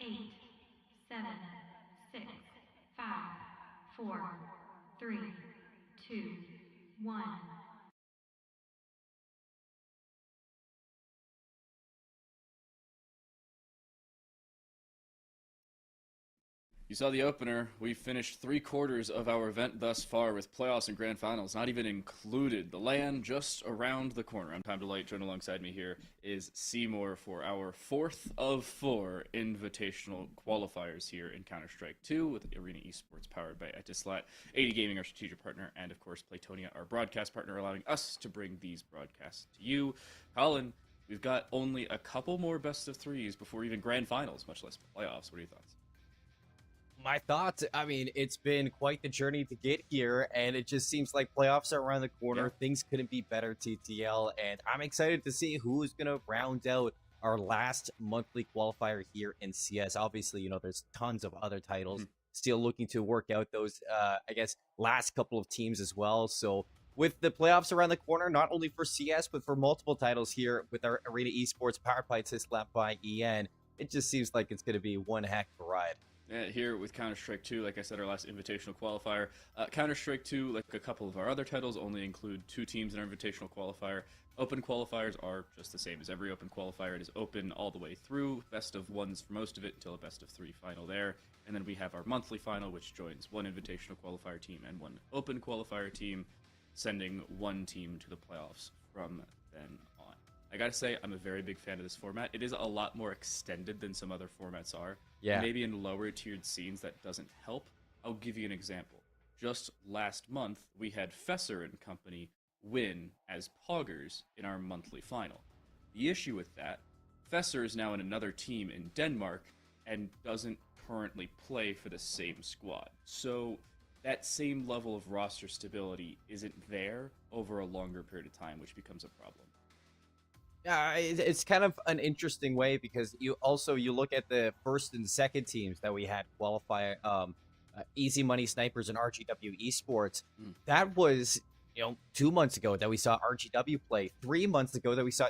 8, 7, 6, 5, 4, 3, 2, 1. You saw the opener. We finished 3/4 of our event thus far with playoffs and grand finals, not even included. The LAN just around the corner. I'm Time Delight. Joined alongside me here is Seymour for our fourth of four invitational qualifiers here in Counter-Strike 2 with Arena Esports powered by Etisalat, 80 Gaming, our strategic partner, and of course Playtonia, our broadcast partner, allowing us to bring these broadcasts to you. Colin, we've got only a couple more best of threes before even grand finals, much less playoffs. What are your thoughts? My thoughts, I mean, it's been quite the journey to get here, and it just seems like playoffs are around the corner. Yeah. Things couldn't be better, TTL, and I'm excited to see who's going to round out our last monthly qualifier here in CS. Obviously, there's tons of other titles still looking to work out those, I guess, last couple of teams as well. So with the playoffs around the corner, not only for CS, but for multiple titles here with our Arena Esports powered by Etisalat by EN, it just seems like it's going to be one heck of a ride. Here with Counter-Strike 2, like I said, our last invitational qualifier. Counter-Strike 2, like a couple of our other titles, only include 2 teams in our invitational qualifier. Open qualifiers are just the same as every open qualifier. It is open all the way through, best of ones for most of it until a best of 3 final there. And then we have our monthly final, which joins 1 invitational qualifier team and 1 open qualifier team, sending 1 team to the playoffs from then on. I gotta say, I'm a very big fan of this format. It is a lot more extended than some other formats are. Yeah. Maybe in lower tiered scenes that doesn't help. I'll give you an example. Just last month, we had Fesser and company win as Poggers in our monthly final. The issue with that, Fesser is now in another team in Denmark and doesn't currently play for the same squad. So that same level of roster stability isn't there over a longer period of time, which becomes a problem. Yeah, it's kind of an interesting way because you look at the first and second teams that we had qualify, Easy Money Snipers and RGW Esports. That was 2 months ago that we saw RGW play, 3 months ago that we saw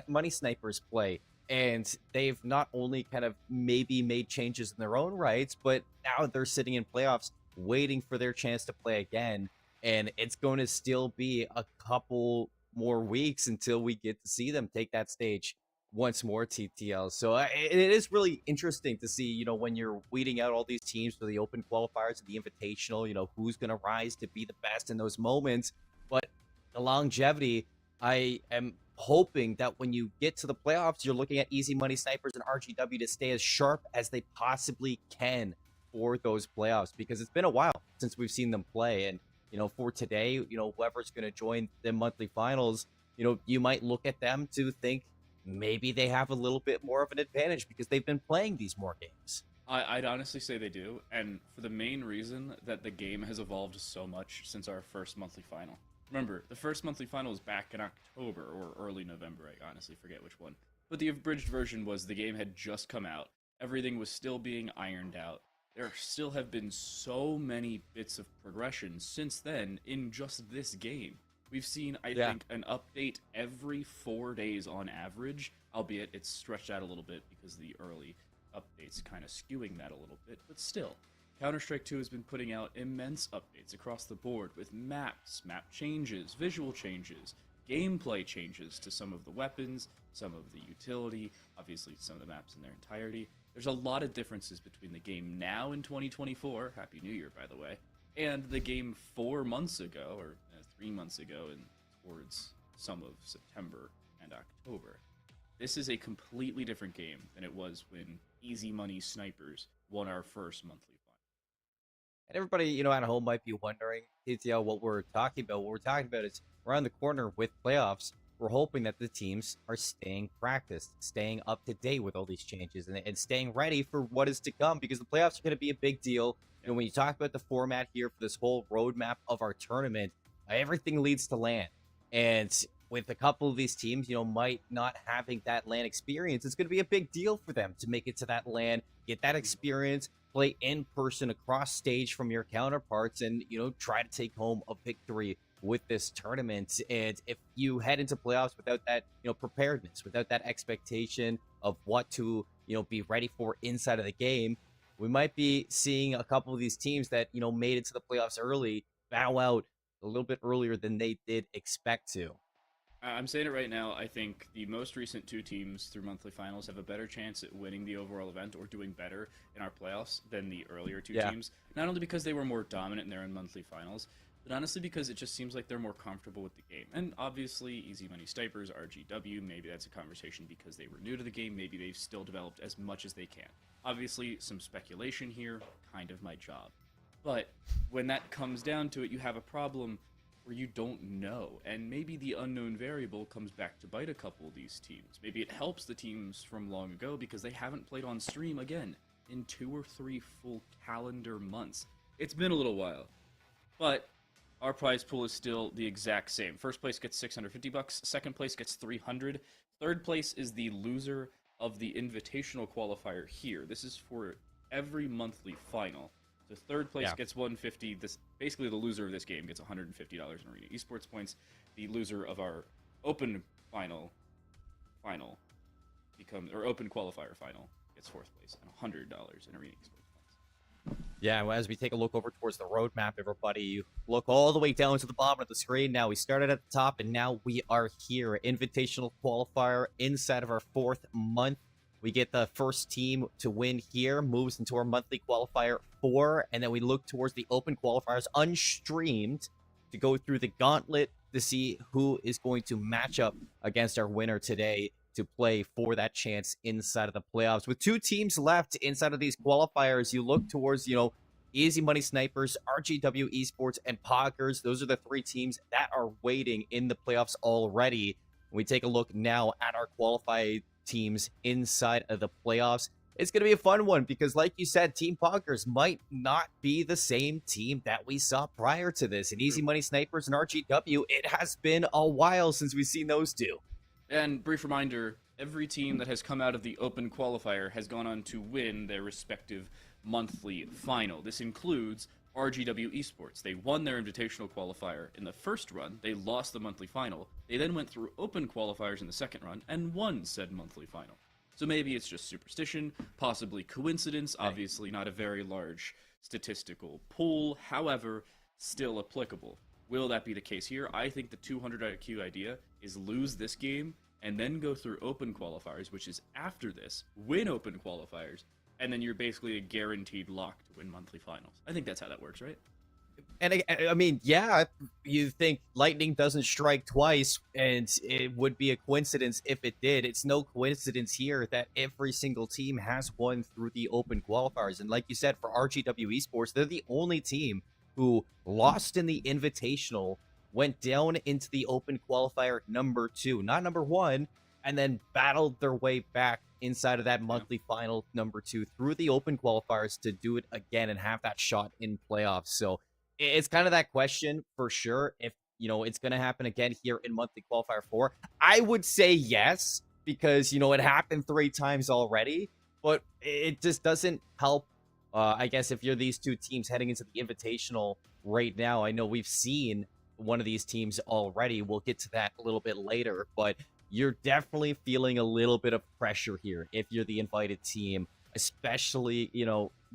Money Snipers play, and they've not only kind of maybe made changes in their own rights, but now they're sitting in playoffs waiting for their chance to play again, and it's going to still be a couple more weeks until we get to see them take that stage once more, TTL. So it is really interesting to see, when you're weeding out all these teams for the open qualifiers and the invitational, who's going to rise to be the best in those moments. But the longevity, I am hoping that when you get to the playoffs, you're looking at Easy Money Snipers and RGW to stay as sharp as they possibly can for those playoffs, because it's been a while since we've seen them play. And for today, whoever's going to join the monthly finals, you might look at them to think maybe they have a little bit more of an advantage because they've been playing these more games. I'd honestly say they do, and for the main reason that the game has evolved so much since our first monthly final. Remember, the first monthly final was back in October or early November, I honestly forget which one. But the abridged version was the game had just come out, everything was still being ironed out. There still have been so many bits of progression since then in just this game. We've seen, I think, an update every 4 days on average, albeit it's stretched out a little bit because the early updates kind of skewing that a little bit, but still. Counter-Strike 2 has been putting out immense updates across the board with maps, map changes, visual changes, gameplay changes to some of the weapons, some of the utility, obviously some of the maps in their entirety. There's a lot of differences between the game now in 2024, Happy New Year, by the way, and the game 4 months ago, or 3 months ago, and towards some of September and October. This is a completely different game than it was when Easy Money Snipers won our first monthly final. And everybody, at home might be wondering, TTL, what we're talking about. What we're talking about is around the corner with playoffs. We're hoping that the teams are staying practiced, staying up to date with all these changes, and staying ready for what is to come, because the playoffs are going to be a big deal. And when you talk about the format here for this whole roadmap of our tournament, everything leads to LAN. And with a couple of these teams, might not having that LAN experience, it's going to be a big deal for them to make it to that LAN, get that experience, play in person across stage from your counterparts, and, try to take home a victory with this tournament. And if you head into playoffs without that, preparedness, without that expectation of what to be ready for inside of the game, we might be seeing a couple of these teams that, made it to the playoffs early bow out a little bit earlier than they did expect to. I'm saying it right now. I think the most recent 2 teams through monthly finals have a better chance at winning the overall event or doing better in our playoffs than the earlier 2 teams. Not only because they were more dominant in their monthly finals, but honestly because it just seems like they're more comfortable with the game. And obviously, Easy Money Snipers, RGW, maybe that's a conversation because they were new to the game. Maybe they've still developed as much as they can. Obviously, some speculation here, kind of my job. But when that comes down to it, you have a problem where you don't know, and maybe the unknown variable comes back to bite a couple of these teams. Maybe it helps the teams from long ago because they haven't played on stream again in 2 or 3 full calendar months. It's been a little while, but our prize pool is still the exact same. First place gets $650, second place gets $300, third place is the loser of the Invitational Qualifier here. This is for every monthly final. So third place gets $150. This basically the loser of this game gets $150 in Arena Esports points. The loser of our open final becomes, or open qualifier final, gets 4th place and $100 in Arena Esports points. Yeah, well, as we take a look over towards the roadmap, everybody, you look all the way down to the bottom of the screen. Now we started at the top, and now we are here. Invitational Qualifier inside of our 4th month. We get the first team to win here, moves into our monthly qualifier 4, and then we look towards the open qualifiers unstreamed to go through the gauntlet to see who is going to match up against our winner today to play for that chance inside of the playoffs. With 2 teams left inside of these qualifiers, you look towards, Easy Money Snipers, RGW Esports, and Poggers. Those are the 3 teams that are waiting in the playoffs already. We take a look now at our qualified teams inside of the playoffs. It's going to be a fun one because, like you said, Team Poggers might not be the same team that we saw prior to this. And Easy Money Snipers and RGW, it has been a while since we've seen those 2. And brief reminder, every team that has come out of the open qualifier has gone on to win their respective monthly final. This includes RGW Esports. They won their invitational qualifier in the first run. They lost the monthly final. They then went through open qualifiers in the second run and won said monthly final. So maybe it's just superstition, possibly coincidence, obviously not a very large statistical pool, however, still applicable. Will that be the case here? I think the 200 IQ idea is lose this game and then go through open qualifiers, which is after this, win open qualifiers, and then you're basically a guaranteed lock to win monthly finals. I think that's how that works, right? And I mean, yeah, you think lightning doesn't strike twice, and it would be a coincidence if it did. It's no coincidence here that every single team has won through the open qualifiers. And like you said, for RGW Esports, they're the only team who lost in the invitational, went down into the open qualifier number 2, not number 1, and then battled their way back inside of that monthly final number 2 through the open qualifiers to do it again and have that shot in playoffs. So it's kind of that question for sure. If, it's going to happen again here in monthly qualifier 4, I would say yes, because, it happened 3 times already, but it just doesn't help. I guess if you're these 2 teams heading into the invitational right now, I know we've seen one of these teams already. We'll get to that a little bit later, but you're definitely feeling a little bit of pressure here if you're the invited team, especially,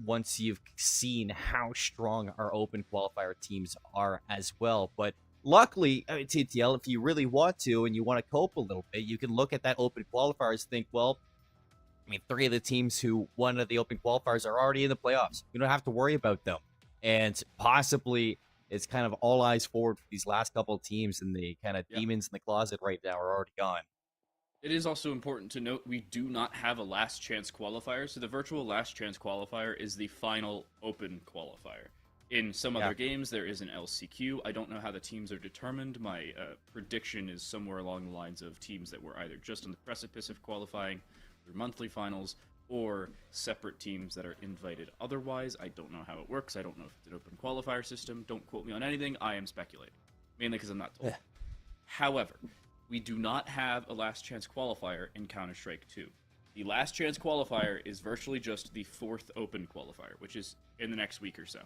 once you've seen how strong our open qualifier teams are as well. But luckily, TTL, if you really want to and you want to cope a little bit, you can look at that open qualifiers, think, well, 3 of the teams who won the open qualifiers are already in the playoffs. You don't have to worry about them. And possibly it's kind of all eyes forward for these last couple of teams, and the kind of demons in the closet right now are already gone. It is also important to note we do not have a last chance qualifier, so the virtual last chance qualifier is the final open qualifier. In some other games, there is an LCQ. I don't know how the teams are determined. My prediction is somewhere along the lines of teams that were either just on the precipice of qualifying through monthly finals, or separate teams that are invited otherwise. I don't know how it works. I don't know if it's an open qualifier system. Don't quote me on anything. I am speculating, mainly because I'm not told. However, we do not have a last chance qualifier in Counter-Strike 2. The last chance qualifier is virtually just the 4th open qualifier, which is in the next week or so.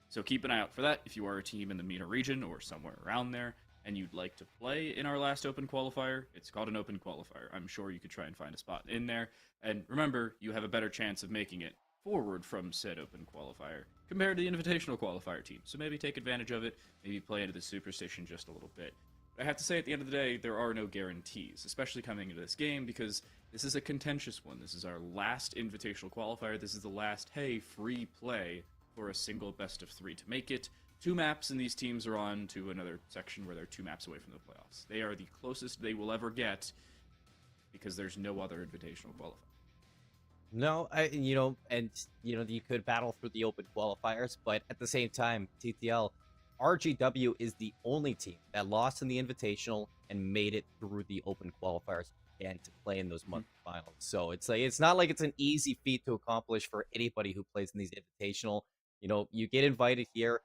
So keep an eye out for that if you are a team in the MENA region or somewhere around there. and you'd like to play in our last open qualifier, it's called an open qualifier. I'm sure you could try and find a spot in there. And remember, you have a better chance of making it forward from said open qualifier compared to the Invitational Qualifier team. So maybe take advantage of it, maybe play into the Superstition just a little bit. I have to say, at the end of the day, there are no guarantees, especially coming into this game, because this is a contentious one. This is our last Invitational Qualifier. This is the last, hey, free play for a single best of 3 to make it. 2 maps, and these teams are on to another section where they're 2 maps away from the playoffs. They are the closest they will ever get, because there's no other Invitational Qualifier. No, you could battle through the open qualifiers, but at the same time, TTL, RGW is the only team that lost in the Invitational and made it through the open qualifiers and to play in those monthly finals. So it's not like it's an easy feat to accomplish for anybody who plays in these Invitational. You get invited here.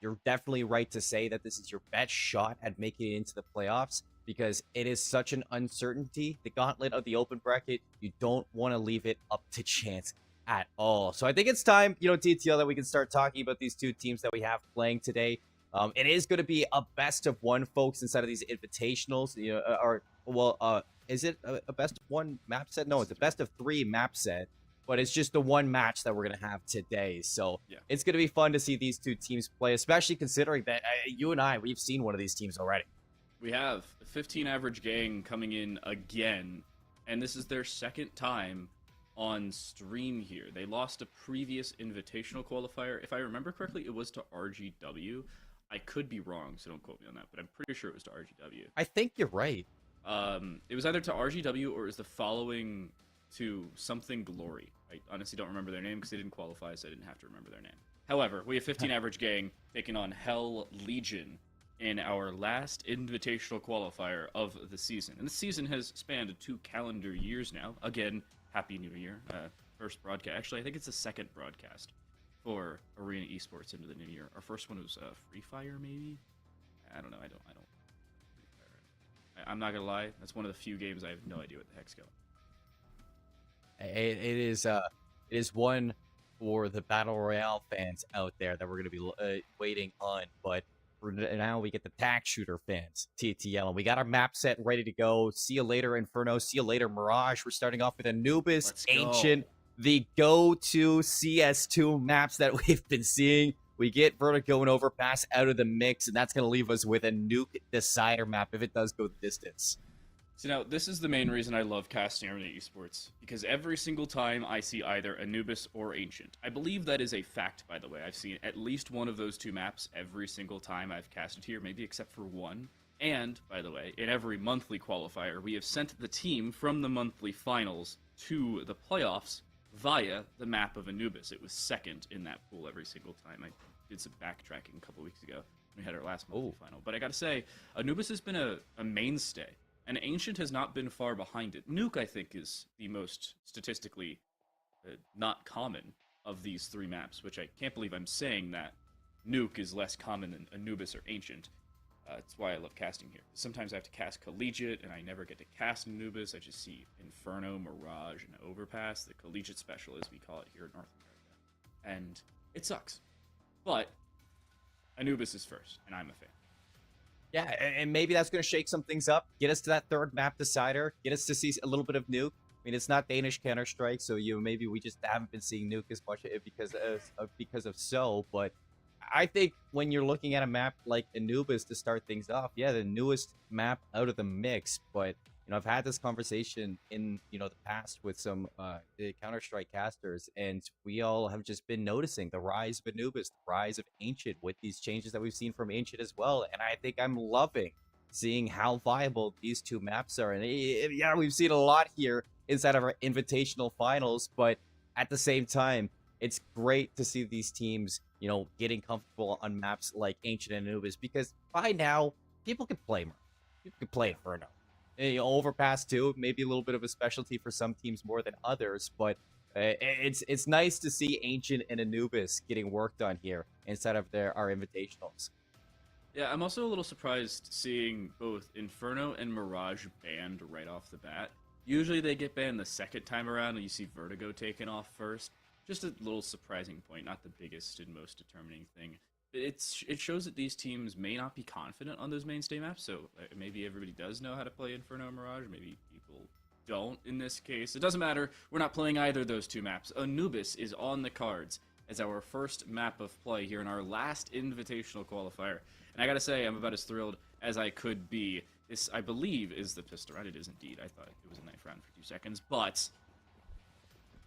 You're definitely right to say that this is your best shot at making it into the playoffs because it is such an uncertainty. The gauntlet of the open bracket, you don't want to leave it up to chance at all. So I think it's time, TTL, that we can start talking about these 2 teams that we have playing today. It is going to be a best of 1, folks, inside of these invitationals. Is it a best of 1 map set? No, it's a best of 3 map set, but it's just the 1 match that we're going to have today. So yeah, it's going to be fun to see these 2 teams play, especially considering that you and I, we've seen one of these teams already. We have a 15 average gang coming in again, and this is their second time on stream here. They lost a previous Invitational Qualifier. If I remember correctly, it was to RGW. I could be wrong, so don't quote me on that, but I'm pretty sure it was to RGW. I think you're right. It was either to RGW or it was the following to something Glory. I honestly don't remember their name because they didn't qualify, so I didn't have to remember their name. However, we have 15 average gang taking on Hell Legion in our last Invitational Qualifier of the season. And the season has spanned 2 calendar years now. Again, Happy New Year. First broadcast. Actually, I think it's the second broadcast for Arena Esports into the new year. Our first one was Free Fire, maybe? I don't know. I don't. I'm not gonna lie. That's one of the few games I have no idea what the heck's going. It is one for the Battle Royale fans out there that we're going to be waiting on. But for now, we get the tack shooter fans, TTL. And we got our map set ready to go. See you later, Inferno. See you later, Mirage. We're starting off with Anubis, Ancient, the go-to CS2 maps that we've been seeing. We get Vertigo and Overpass out of the mix, and that's going to leave us with a nuke decider map if it does go the distance. So now, this is the main reason I love casting Arena Esports, because every single time I see either Anubis or Ancient. I believe that is a fact, by the way. I've seen at least one of those 2 maps every single time I've casted here, maybe except for 1. And, by the way, in every monthly qualifier, we have sent the team from the monthly finals to the playoffs via the map of Anubis. It was second in that pool every single time. I did some backtracking a couple weeks ago. We had our last monthly final. But I gotta say, Anubis has been a mainstay. And Ancient has not been far behind it. Nuke, I think, is the most statistically not common of these 3 maps, which I can't believe I'm saying that Nuke is less common than Anubis or Ancient. That's why I love casting here. Sometimes I have to cast Collegiate, and I never get to cast Anubis. I just see Inferno, Mirage, and Overpass, the Collegiate Special, as we call it here in North America. And it sucks. But Anubis is first, and I'm a fan. Yeah, and maybe that's going to shake some things up, get us to that 3rd map decider, get us to see a little bit of Nuke. I mean, it's not Danish Counter-Strike, so maybe we just haven't been seeing Nuke as much because of so, but I think when you're looking at a map like Anubis to start things off, yeah, the newest map out of the mix, but I've had this conversation in the past with some Counter-Strike casters, and we all have just been noticing the rise of Anubis, the rise of Ancient with these changes that we've seen from Ancient as well. And I think I'm loving seeing how viable these 2 maps are. And yeah, we've seen a lot here inside of our invitational finals, but at the same time, it's great to see these teams, getting comfortable on maps like Ancient and Anubis, because by now people can play more. People can play Inferno. Overpass too, maybe a little bit of a specialty for some teams more than others, but it's nice to see Ancient and Anubis getting work done here instead of our invitationals. Yeah, I'm also a little surprised seeing both Inferno and Mirage banned right off the bat. Usually they get banned the second time around and you see Vertigo taken off first. Just a little surprising point, not the biggest and most determining thing. it shows that these teams may not be confident on those mainstay maps. So maybe everybody does know how to play Inferno Mirage. Maybe people don't in this case. It doesn't matter. We're not playing either of those two maps. Anubis is on the cards as our first map of play here in our last Invitational Qualifier. And I gotta say, I'm about as thrilled as I could be. This, I believe, is the pistol round. It is indeed. I thought it was a knife round for 2 seconds. But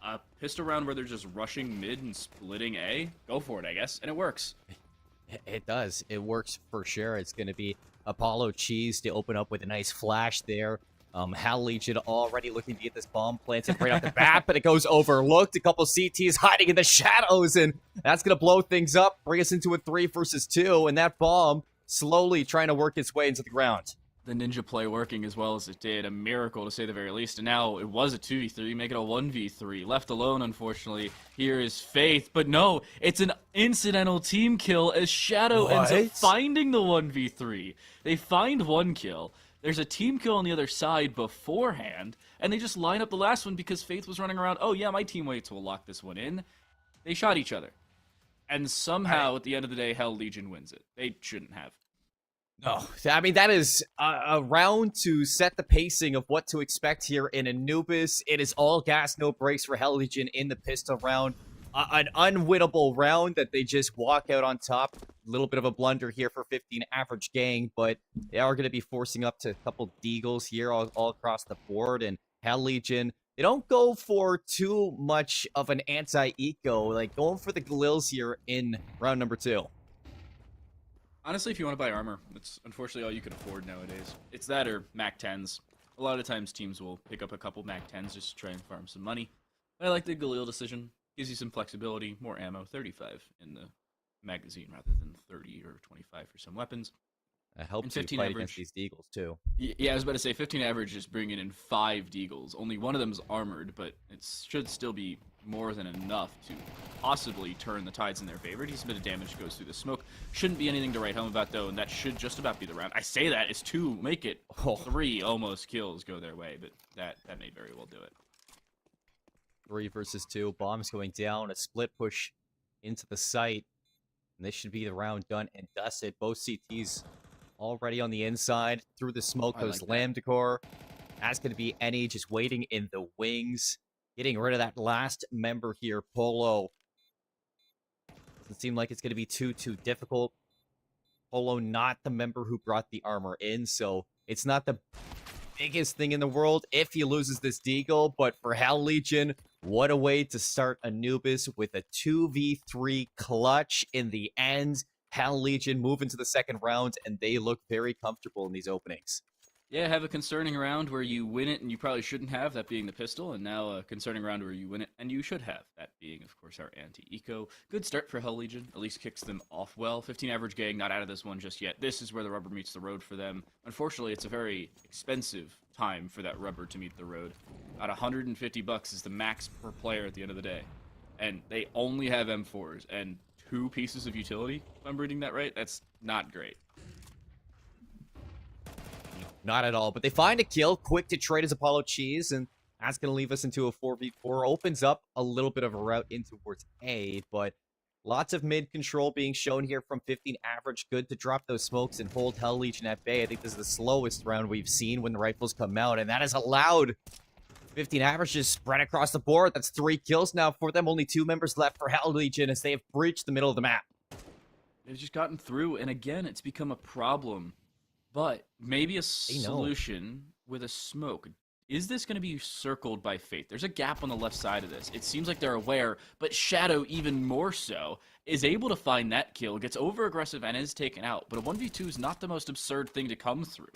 a pistol round where they're just rushing mid and splitting A, go for it, I guess. And it works. It does. It works for sure. It's going to be Apollo Cheese to open up with a nice flash there. Hal Legion already looking to get this bomb planted right off the bat, but it goes overlooked. A couple CTs hiding in the shadows, and that's going to blow things up, bring us into a 3 versus 2, and that bomb slowly trying to work its way into the ground. The ninja play working as well as it did. A miracle, to say the very least. And now it was a 2v3, make it a 1v3. Left alone, unfortunately. Here is Faith. But no, it's an incidental team kill as Shadow ends up finding the 1v3. They find 1 kill. There's a team kill on the other side beforehand. And they just line up the last one because Faith was running around. Oh yeah, my teammates will lock this one in. They shot each other. And somehow, at the end of the day, Hell Legion wins it. They shouldn't have. No, I mean, that is a round to set the pacing of what to expect here in Anubis. It is all gas, no brakes for Hell Legion in the pistol round. An unwinnable round that they just walk out on top. A little bit of a blunder here for 15 average gang, but they are going to be forcing up to a couple deagles here all across the board. And Hell Legion, they don't go for too much of an anti-eco, like going for the Galils here in round number 2. Honestly, if you want to buy armor, it's unfortunately all you can afford nowadays. It's that or Mac 10s. A lot of times teams will pick up a couple Mac 10s just to try and farm some money. But I like the Galil decision. Gives you some flexibility, more ammo, 35 in the magazine rather than 30 or 25 for some weapons. It helps you fight against these deagles, too. Yeah, I was about to say, 15 average is bringing in 5 deagles. Only one of them is armored, but it should still be more than enough to possibly turn the tides in their favor. Decent bit of damage goes through the smoke. Shouldn't be anything to write home about, though, and that should just about be the round. I say that, it's 2, make it 3 almost kills go their way, but that may very well do it. 3 versus 2, bombs going down, a split push into the site, and this should be the round done and dusted. Both CTs already on the inside. Through the smoke goes Lamb Decor. That's going to be Any just waiting in the wings. Getting rid of that last member here, Polo. Doesn't seem like it's going to be too difficult. Polo not the member who brought the armor in, so it's not the biggest thing in the world if he loses this deagle, but for Hell Legion, what a way to start Anubis with a 2v3 clutch in the end. Hell Legion move into the second round, and they look very comfortable in these openings. Yeah, have a concerning round where you win it and you probably shouldn't have, that being the pistol, and now a concerning round where you win it and you should have, that being, of course, our anti-eco. Good start for Hell Legion, at least kicks them off well. 15 average gang, not out of this one just yet. This is where the rubber meets the road for them. Unfortunately, it's a very expensive time for that rubber to meet the road. About $150 is the max per player at the end of the day. And they only have M4s and 2 pieces of utility, if I'm reading that right. That's not great. Not at all, but they find a kill, quick to trade as Apollo Cheese, and that's going to leave us into a 4v4. Opens up a little bit of a route in towards A, but lots of mid control being shown here from 15 average. Good to drop those smokes and hold Hell Legion at bay. I think this is the slowest round we've seen when the rifles come out, and that has allowed 15 averages spread across the board. That's 3 kills now for them. Only 2 members left for Hell Legion as they have breached the middle of the map. They've just gotten through, and again, it's become a problem. But maybe a solution with a smoke. Is this going to be circled by Faith? There's a gap on the left side of this. It seems like they're aware, but Shadow, even more so, is able to find that kill, gets over-aggressive, and is taken out. But a 1v2 is not the most absurd thing to come through.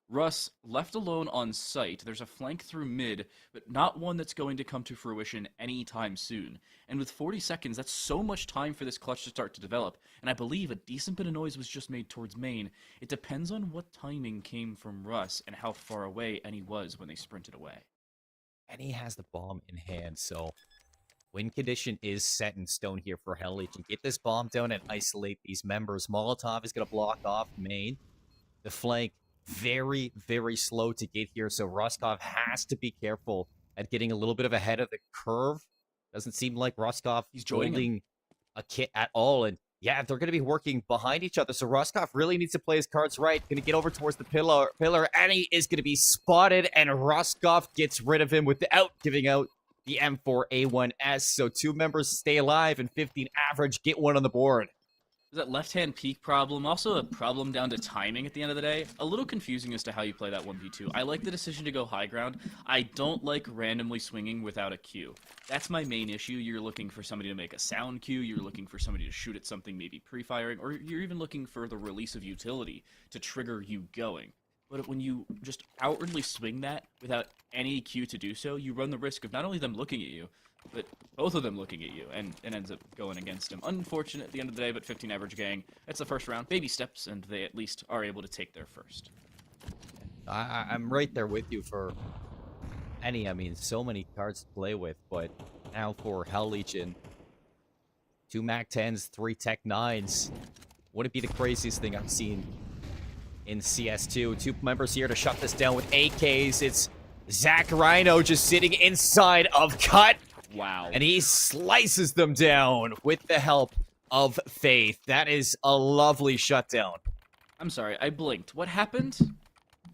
Russ, left alone on site, there's a flank through mid, but not one that's going to come to fruition anytime soon. And with 40 seconds, that's so much time for this clutch to start to develop, and I believe a decent bit of noise was just made towards main. It depends on what timing came from Russ and how far away Any was when they sprinted away. Any has the bomb in hand, so win condition is set in stone here for Hell Legion. Get this bomb down and isolate these members. Molotov is going to block off main. The flank very, very slow to get here, so Roscoff has to be careful at getting a little bit of ahead of the curve. Doesn't seem like Roscoff he's holding a kit at all, and yeah, they're going to be working behind each other. So Roscoff really needs to play his cards right. Going to get over towards the pillar, and he is going to be spotted, and Roscoff gets rid of him without giving out the M4A1S. So 2 members stay alive, and 15 average get one on the board. That left-hand peek problem, also a problem down to timing at the end of the day. A little confusing as to how you play that 1v2. I like the decision to go high ground. I don't like randomly swinging without a cue. That's my main issue. You're looking for somebody to make a sound cue, you're looking for somebody to shoot at something maybe pre-firing, or you're even looking for the release of utility to trigger you going. But when you just outwardly swing that without any cue to do so, you run the risk of not only them looking at you, but both of them looking at you, and it ends up going against him. Unfortunate at the end of the day, but 15 average gang. That's the first round. Baby steps, and they at least are able to take their first. I'm right there with you for any. I mean, so many cards to play with, but now for Hell Legion, 2 Mac 10s, 3 Tech 9s. Would it be the craziest thing I've seen in CS2? 2 members here to shut this down with AKs. It's Zach Rhino just sitting inside of Cut. Wow. And he slices them down with the help of Faith. That is a lovely shutdown. I'm sorry, I blinked. What happened?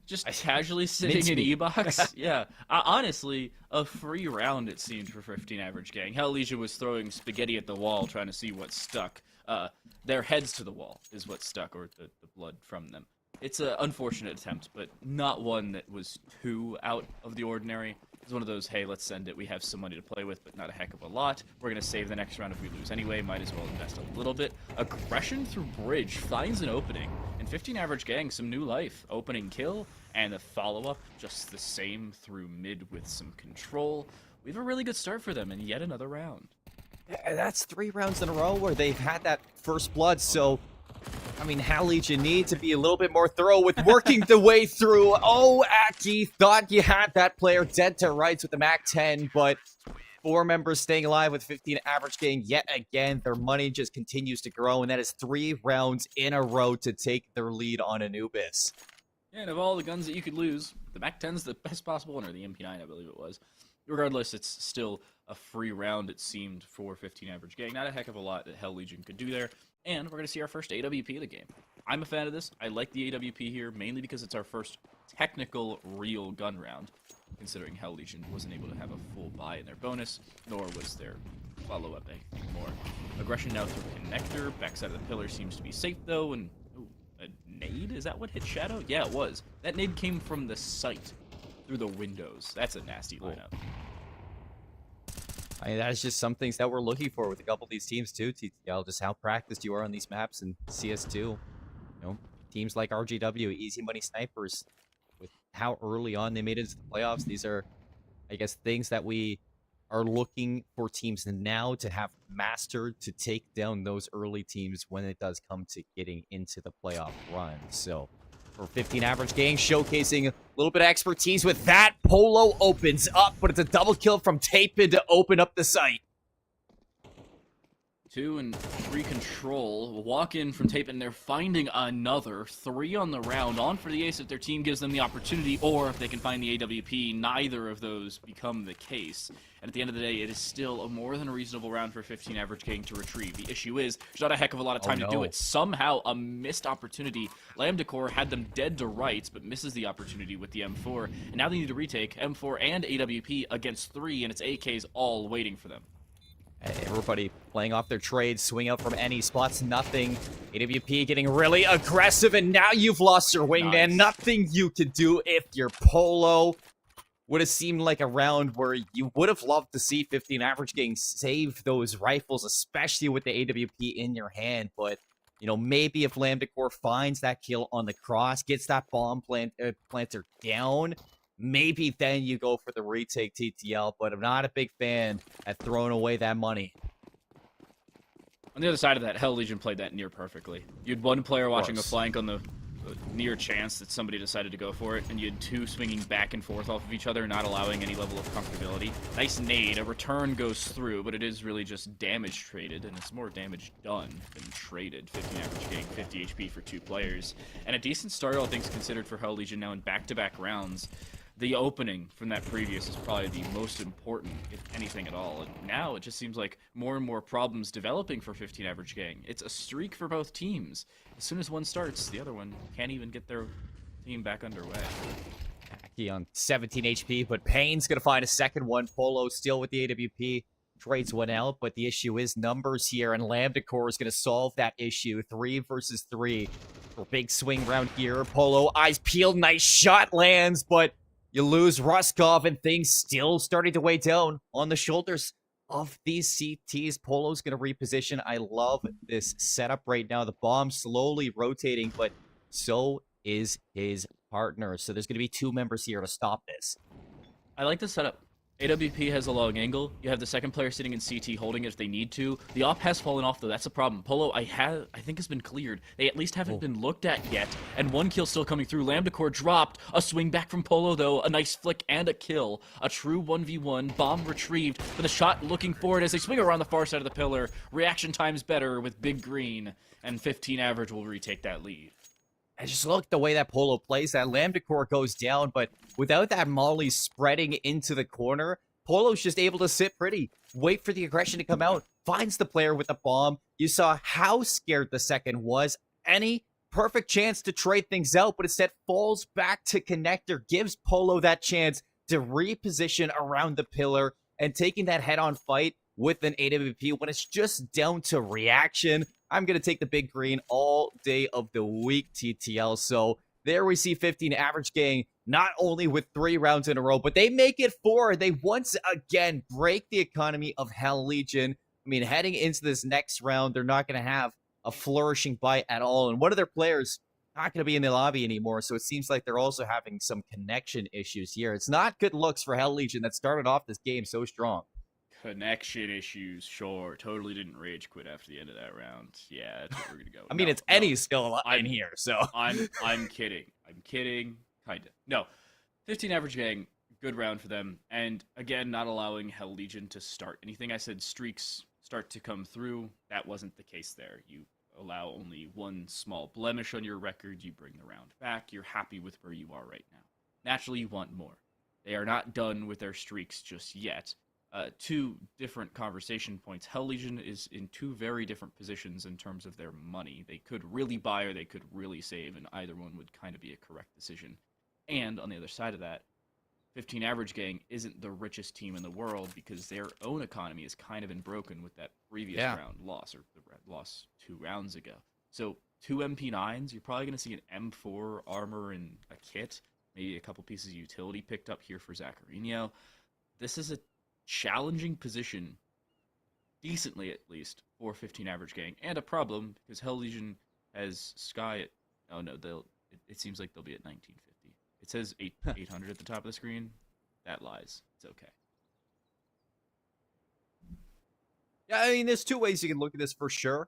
Just casually sitting in E-Box? Yeah. Honestly, a free round it seemed for 15 average gang. Hell Legion was throwing spaghetti at the wall trying to see what stuck. Their heads to the wall is what stuck, or the blood from them. It's an unfortunate attempt, but not one that was too out of the ordinary. It's one of those, hey, let's send it. We have some money to play with, but not a heck of a lot. We're going to save the next round if we lose anyway. Might as well invest a little bit. Aggression through bridge finds an opening. And 15 average gang, some new life. Opening kill, and a follow-up just the same through mid with some control. We have a really good start for them, and yet another round. That's 3 rounds in a row where they've had that first blood, so I mean, Hell Legion need to be a little bit more thorough with working the way through. Oh, Aki, thought you had that player dead to rights with the Mac 10, but 4 members staying alive with 15 average gang yet again. Their money just continues to grow, and that is 3 rounds in a row to take their lead on Anubis. Yeah, and of all the guns that you could lose, the Mac 10's the best possible one, or the MP9, I believe it was. Regardless, it's still a free round, it seemed, for 15 average gang. Not a heck of a lot that Hell Legion could do there. And we're going to see our first AWP of the game. I'm a fan of this. I like the AWP here, mainly because it's our first technical, real gun round, considering Hell Legion wasn't able to have a full buy in their bonus, nor was their follow-up anything more. Aggression now through connector. Backside of the pillar seems to be safe, though, and ooh, a nade? Is that what hit Shadow? Yeah, it was. That nade came from the site, through the windows. That's a nasty lineup. I mean, that's just some things that we're looking for with a couple of these teams too, TTL, just how practiced you are on these maps in CS2. You know, teams like RGW, Easy Money Snipers, with how early on they made it into the playoffs. These are, I guess, things that we are looking for teams now to have mastered to take down those early teams when it does come to getting into the playoff run. So for 15 average gang, showcasing a little bit of expertise with that. Polo opens up, but it's a double kill from Tapin to open up the site. 2 and 3 control. Walk in from Tapin. They're finding another. 3 on the round. On for the ace if their team gives them the opportunity, or if they can find the AWP. Neither of those become the case. And at the end of the day, it is still a more than reasonable round for 15 average gang to retrieve. The issue is, there's not a heck of a lot of time to do it. Somehow, a missed opportunity. Lambda Core had them dead to rights, but misses the opportunity with the M4. And now they need to retake M4 and AWP against 3, and it's AKs all waiting for them. Everybody playing off their trades, swing out from any spots, nothing. AWP getting really aggressive, and now you've lost your wingman. Nice. Nothing you could do if your Polo. Would have seemed like a round where you would have loved to see 15 average gang save those rifles, especially with the AWP in your hand. But, you know, maybe if Lambda Core finds that kill on the cross, gets that bomb planter down, maybe then you go for the retake, TTL, but I'm not a big fan at throwing away that money. On the other side of that, Hell Legion played that near perfectly. You had one player watching a flank on the near chance that somebody decided to go for it, and you had 2 swinging back and forth off of each other, not allowing any level of comfortability. Nice nade. A return goes through, but it is really just damage traded, and it's more damage done than traded. 15 average gang, 50 HP for 2 players. And a decent start, all things considered, for Hell Legion now in back-to-back rounds. the opening from that previous is probably the most important, if anything at all. And now it just seems like more and more problems developing for 15 average gang. It's a streak for both teams. As soon as one starts, the other one can't even get their team back underway. He on 17 HP, but Payne's going to find a second one. Polo still with the AWP. Trades one out, but the issue is numbers here, and Lambda Core is going to solve that issue. 3 versus 3 for big swing round here. Polo, eyes peeled, nice shot lands, but you lose Ruskov, and things still starting to weigh down on the shoulders of these CTs. Polo's going to reposition. I love this setup right now. The bomb slowly rotating, but so is his partner. So there's going to be 2 members here to stop this. I like the setup. AWP has a long angle. You have the second player sitting in CT holding it if they need to. The op has fallen off, though. That's a problem. Polo, I think, has been cleared. They at least haven't been looked at yet. And 1 kill still coming through. Lambda Core dropped. A swing back from Polo, though. A nice flick and a kill. A true 1v1. Bomb retrieved. But the shot looking forward as they swing around the far side of the pillar. Reaction time's better with Big Green. And 15 average will retake that lead. I just look the way that Polo plays. That Lambda Core goes down, but without that Molly spreading into the corner, Polo's just able to sit pretty, wait for the aggression to come out, finds the player with the bomb. You saw how scared the second was. Any perfect chance to trade things out, but instead falls back to connector, gives Polo that chance to reposition around the pillar, and taking that head-on fight with an AWP when it's just down to reaction. I'm going to take the Big Green all day of the week, TTL. So there we see 15 average gang, not only with 3 rounds in a row, but they make it 4. They once again break the economy of Hell Legion. I mean, heading into this next round, they're not going to have a flourishing bite at all. And one of their players not going to be in the lobby anymore. So it seems like they're also having some connection issues here. It's not good looks for Hell Legion that started off this game so strong. Connection issues, sure. Totally didn't rage quit after the end of that round. Yeah, that's where we're gonna go. I mean, it's Eddie's still in here, so I'm kidding. I'm kidding, kinda. No, 15 average gang, good round for them. And again, not allowing Hell Legion to start anything. I said streaks start to come through. That wasn't the case there. You allow only 1 small blemish on your record. You bring the round back. You're happy with where you are right now. Naturally, you want more. They are not done with their streaks just yet. 2 different conversation points. Hell Legion is in 2 very different positions in terms of their money. They could really buy or they could really save, and either one would kind of be a correct decision. And on the other side of that, 15 average gang isn't the richest team in the world because their own economy is kind of been broken with that previous round loss, or the loss 2 rounds ago. So 2 MP9s, you're probably going to see an M4 armor and a kit, maybe a couple pieces of utility picked up here for Zacharino. This is a challenging position, decently at least, for 15 average gang, and a problem because Hell Legion has Sky at, oh no, it seems like they'll be at 1950. It says 800 at the top of the screen. That lies. It's okay. Yeah, I mean, there's 2 ways you can look at this for sure.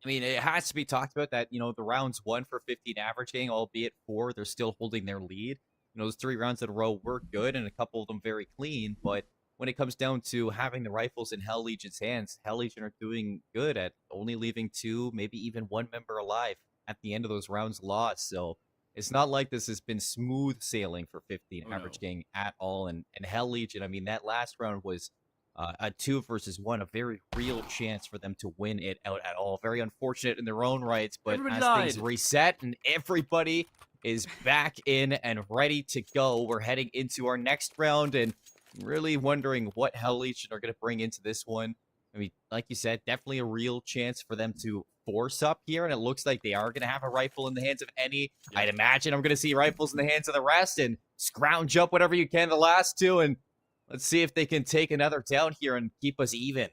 I mean, it has to be talked about that, you know, the rounds 1 for 15 average gang, albeit 4, they're still holding their lead. You know, those 3 rounds in a row were good, and a couple of them very clean, but when it comes down to having the rifles in Hell Legion's hands, Hell Legion are doing good at only leaving 2, maybe even 1 member alive at the end of those rounds lost. So it's not like this has been smooth sailing for 15 average gang at all. And Hell Legion, I mean, that last round was a 2 versus 1, a very real chance for them to win it out at all. Very unfortunate in their own rights, but things reset and everybody is back in and ready to go. We're heading into our next round, and really wondering what Hell Legion are going to bring into this one. I mean, like you said, definitely a real chance for them to force up here, and it looks like they are going to have a rifle in the hands of any. Yep. I'd imagine I'm going to see rifles in the hands of the rest, and scrounge up whatever you can the last 2, and let's see if they can take another down here and keep us even.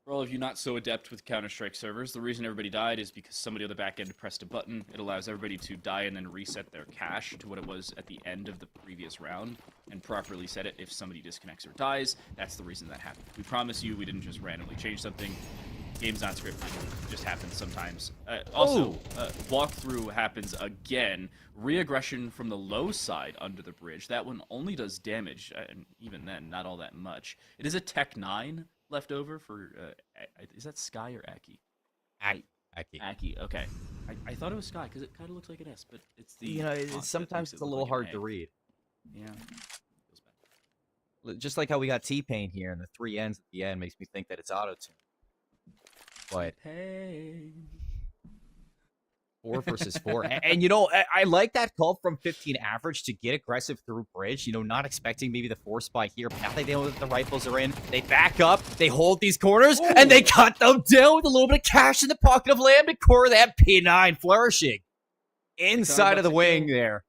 For all of you not so adept with Counter-Strike servers, the reason everybody died is because somebody on the back end pressed a button. It allows everybody to die and then reset their cache to what it was at the end of the previous round and properly set it if somebody disconnects or dies. That's the reason that happened. We promise you we didn't just randomly change something. Game's not scripted. It just happens sometimes. Walkthrough happens again. Re-aggression from the low side under the bridge. That one only does damage, and even then, not all that much. It is a Tech 9 left over for, is that Sky or Aki? Aki, okay. I thought it was Sky because it kind of looks like an S, but it's the... You know, sometimes it's a little hard to read. Yeah. Feels bad. Just like how we got T-Pain here, and the 3 N's at the end makes me think that it's auto-tune. But Hey. 4 versus 4. And you know, I like that call from 15 average to get aggressive through bridge. You know, not expecting maybe the force buy here, but now they know that the rifles are in. They back up, they hold these corners, and they cut them down with a little bit of cash in the pocket of Lambda-Core. They have P9 flourishing inside of the wing there.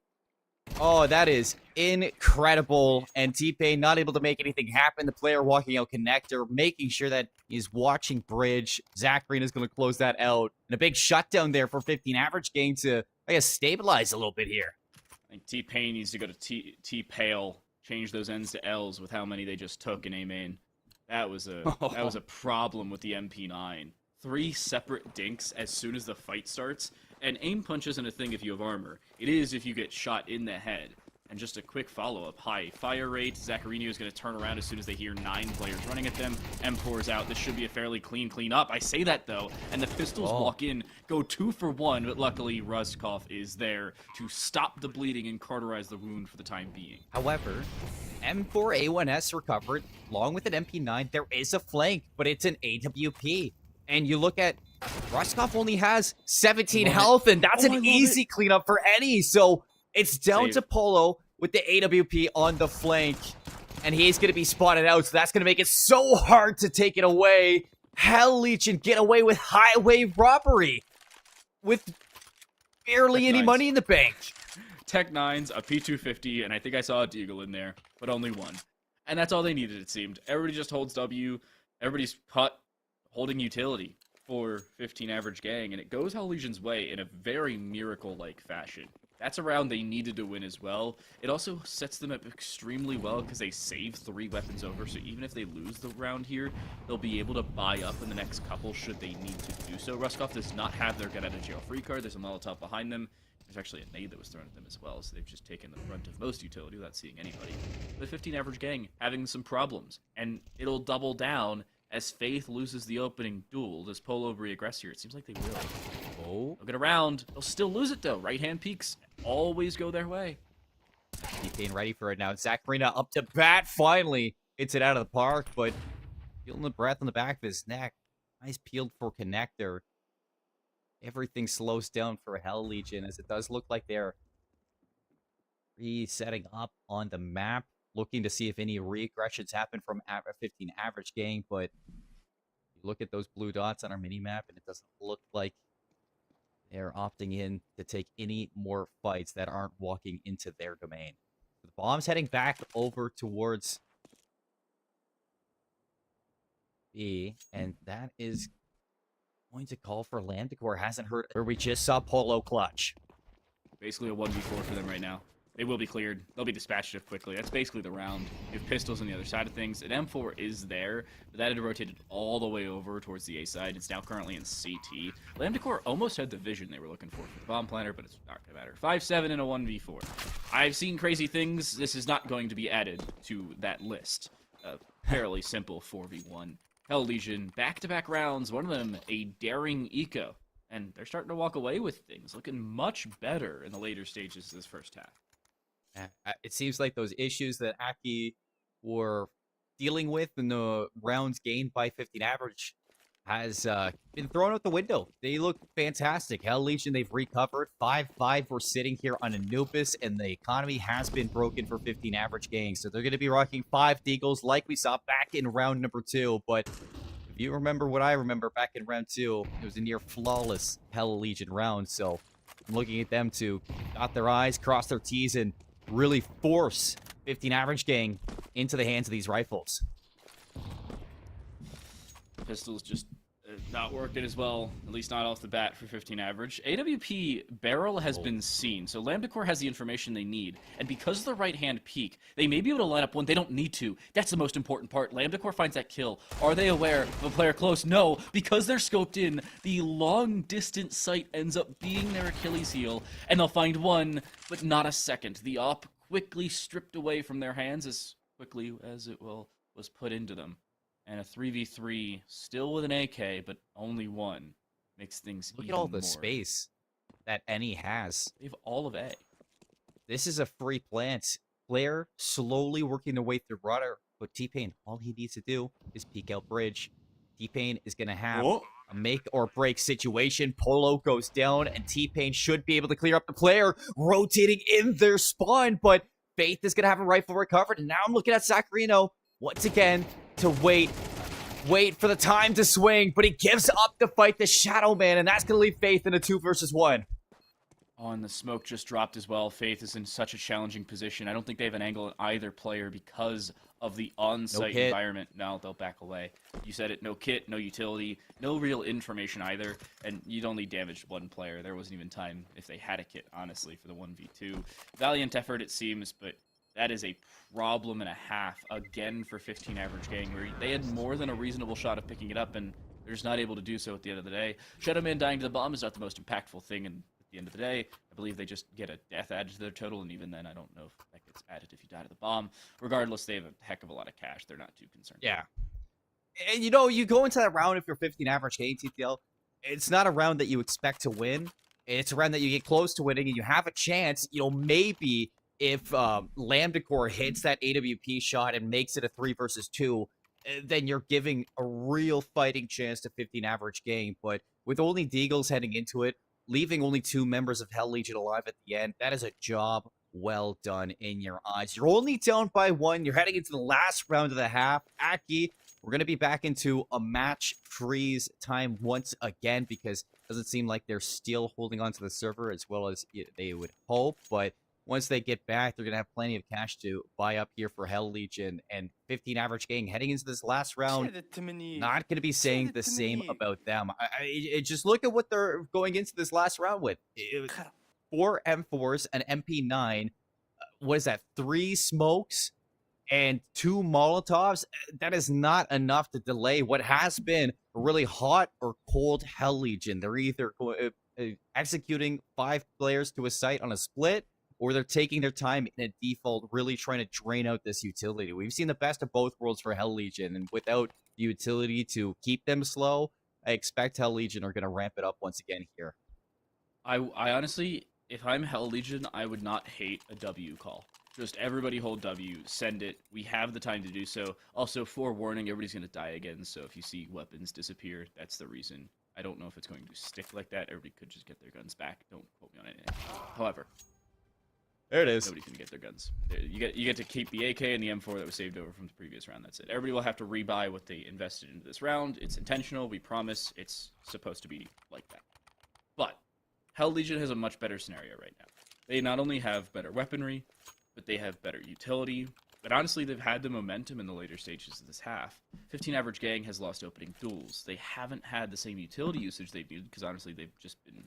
Oh, that is incredible. And T-Pain not able to make anything happen. The player walking out connector, making sure that he's watching bridge. Zach Arena's going to close that out. And a big shutdown there for 15 average game to, I guess, stabilize a little bit here. I think T-Pain needs to go to T-Pale, change those N's to L's with how many they just took in A main. That was a problem with the MP9. 3 separate dinks as soon as the fight starts. And aim punch isn't a thing if you have armor. It is if you get shot in the head. And just a quick follow-up. High fire rate. Zacharino is going to turn around as soon as they hear 9 players running at them. M4's out. This should be a fairly clean up. I say that, though. And the pistols walk in, go 2 for 1. But luckily, Ruskov is there to stop the bleeding and cauterize the wound for the time being. However, M4A1S recovered. Along with an MP9, there is a flank. But it's an AWP. And you look at Ruskov only has 17 health, and that's an easy cleanup for any. So it's down to Polo with the AWP on the flank, and he's going to be spotted out. So that's going to make it so hard to take it away. Hell Legion get away with highway robbery with barely any money in the bank. Tech 9s, a P250, and I think I saw a Deagle in there, but only 1. And that's all they needed, it seemed. Everybody just holds W. Everybody's holding utility for 15 average gang, and it goes Hell Legion's way in a very miracle-like fashion. That's a round they needed to win as well. It also sets them up extremely well because they save 3 weapons over, so even if they lose the round here, they'll be able to buy up in the next couple should they need to do so. Ruskov does not have their get out of jail free card. There's a Molotov behind them. There's actually a nade that was thrown at them as well, so they've just taken the brunt of most utility without seeing anybody. The 15 average gang having some problems, and it'll double down as Faith loses the opening duel. Does Polo reaggress here? It seems like they will. Oh. They'll get around. They'll still lose it, though. Right-hand peaks always go their way. T-Pain ready for it now. Zach Arena up to bat. Finally hits it out of the park, but feeling the breath on the back of his neck. Nice peeled for connector. Everything slows down for Hell Legion, as it does look like they're resetting up on the map, looking to see if any reaggressions happen from 15 average gang, but you look at those blue dots on our mini-map, and it doesn't look like they're opting in to take any more fights that aren't walking into their domain. The bomb's heading back over towards B, and that is going to call for Lambda-Core. Hasn't heard where we just saw Polo clutch. Basically a 1v4 for them right now. They will be cleared. They'll be dispatched quickly. That's basically the round. You have pistols on the other side of things. An M4 is there, but that had rotated all the way over towards the A side. It's now currently in CT. Lambda-Core almost had the vision they were looking for the bomb planter, but it's not going to matter. 5-7 in a 1v4. I've seen crazy things. This is not going to be added to that list. A fairly simple 4v1. Hell Legion, back-to-back rounds. One of them, a daring eco. And they're starting to walk away with things, looking much better in the later stages of this first half. It seems like those issues that Aki were dealing with in the rounds gained by 15 average has been thrown out the window. They look fantastic. Hell Legion, they've recovered. 5-5 we're sitting here on Anubis, and the economy has been broken for 15 average gangs. So they're going to be rocking 5 Deagles like we saw back in round number 2. But if you remember what I remember back in round 2, it was a near flawless Hell Legion round. So I'm looking at them to dot their I's, cross their T's, and really force 15 average gang into the hands of these rifles. Pistols just not working as well, at least not off the bat for 15 average. AWP barrel has been seen, so Lambda-Core has the information they need. And because of the right-hand peak, they may be able to line up one. They don't need to. That's the most important part. Lambda-Core finds that kill. Are they aware of a player close? No, because they're scoped in. The long-distance sight ends up being their Achilles heel, and they'll find one, but not a second. The op quickly stripped away from their hands as quickly as it was put into them. And a 3v3, still with an AK, but only one, makes things Look even at all the more. space that any has. They have all of A. This is a free plant. player slowly working their way through rudder. But T-Pain, all he needs to do is peek out bridge. T-Pain is going to have a make or break situation. Polo goes down, and T-Pain should be able to clear up the player, rotating in their spawn. But Faith is going to have a rifle recovered. And now I'm looking at Sacarino once again to wait for the time to swing. But he gives up to fight the Shadow Man, and that's going to leave Faith in a 2 versus 1. Oh, and the smoke just dropped as well. Faith is in such a challenging position. I don't think they have an angle on either player because of the on-site environment. No, they'll back away. You said it, no kit, no utility, no real information either, and you'd only damaged one player. There wasn't even time if they had a kit, honestly, for the 1v2. Valiant effort, it seems, but that is a problem and a half, again, for 15 average gang, where they had more than a reasonable shot of picking it up, and they're just not able to do so at the end of the day. Shadowman dying to the bomb is not the most impactful thing, and at the end of the day, I believe they just get a death added to their total, and even then, I don't know if that gets added if you die to the bomb. Regardless, they have a heck of a lot of cash. They're not too concerned. Yeah. And, you know, you go into that round if you're 15 average game, TTL, it's not a round that you expect to win. It's a round that you get close to winning, and you have a chance, you know, maybe if Lambda Core hits that AWP shot and makes it a 3 versus 2, then you're giving a real fighting chance to 15 average game. But with only Deagles heading into it, leaving only 2 members of Hell Legion alive at the end, that is a job well done in your eyes. You're only down by 1. You're heading into the last round of the half. Aki, we're going to be back into a match freeze time once again because it doesn't seem like they're still holding on to the server as well as they would hope. But once they get back, they're going to have plenty of cash to buy up here for Hell Legion. And 15 average gang heading into this last round, not going to be saying the same about them. Just look at what they're going into this last round with. 4 M4s, an MP9, what is that, 3 smokes, and 2 Molotovs. That is not enough to delay what has been a really hot or cold Hell Legion. They're either executing 5 players to a site on a split, or they're taking their time in a default, really trying to drain out this utility. We've seen the best of both worlds for Hell Legion, and without the utility to keep them slow, I expect Hell Legion are going to ramp it up once again here. I honestly, if I'm Hell Legion, I would not hate a W call. Just everybody hold W, send it. We have the time to do so. Also, forewarning, everybody's going to die again, so if you see weapons disappear, that's the reason. I don't know if it's going to stick like that. Everybody could just get their guns back. Don't quote me on anything. However, there it is. Nobody's going to get their guns. You get to keep the AK and the M4 that was saved over from the previous round. That's it. Everybody will have to rebuy what they invested into this round. It's intentional. We promise it's supposed to be like that. But Hell Legion has a much better scenario right now. They not only have better weaponry, but they have better utility. But honestly, they've had the momentum in the later stages of this half. 15 average gang has lost opening duels. They haven't had the same utility usage they've needed because honestly, they've just been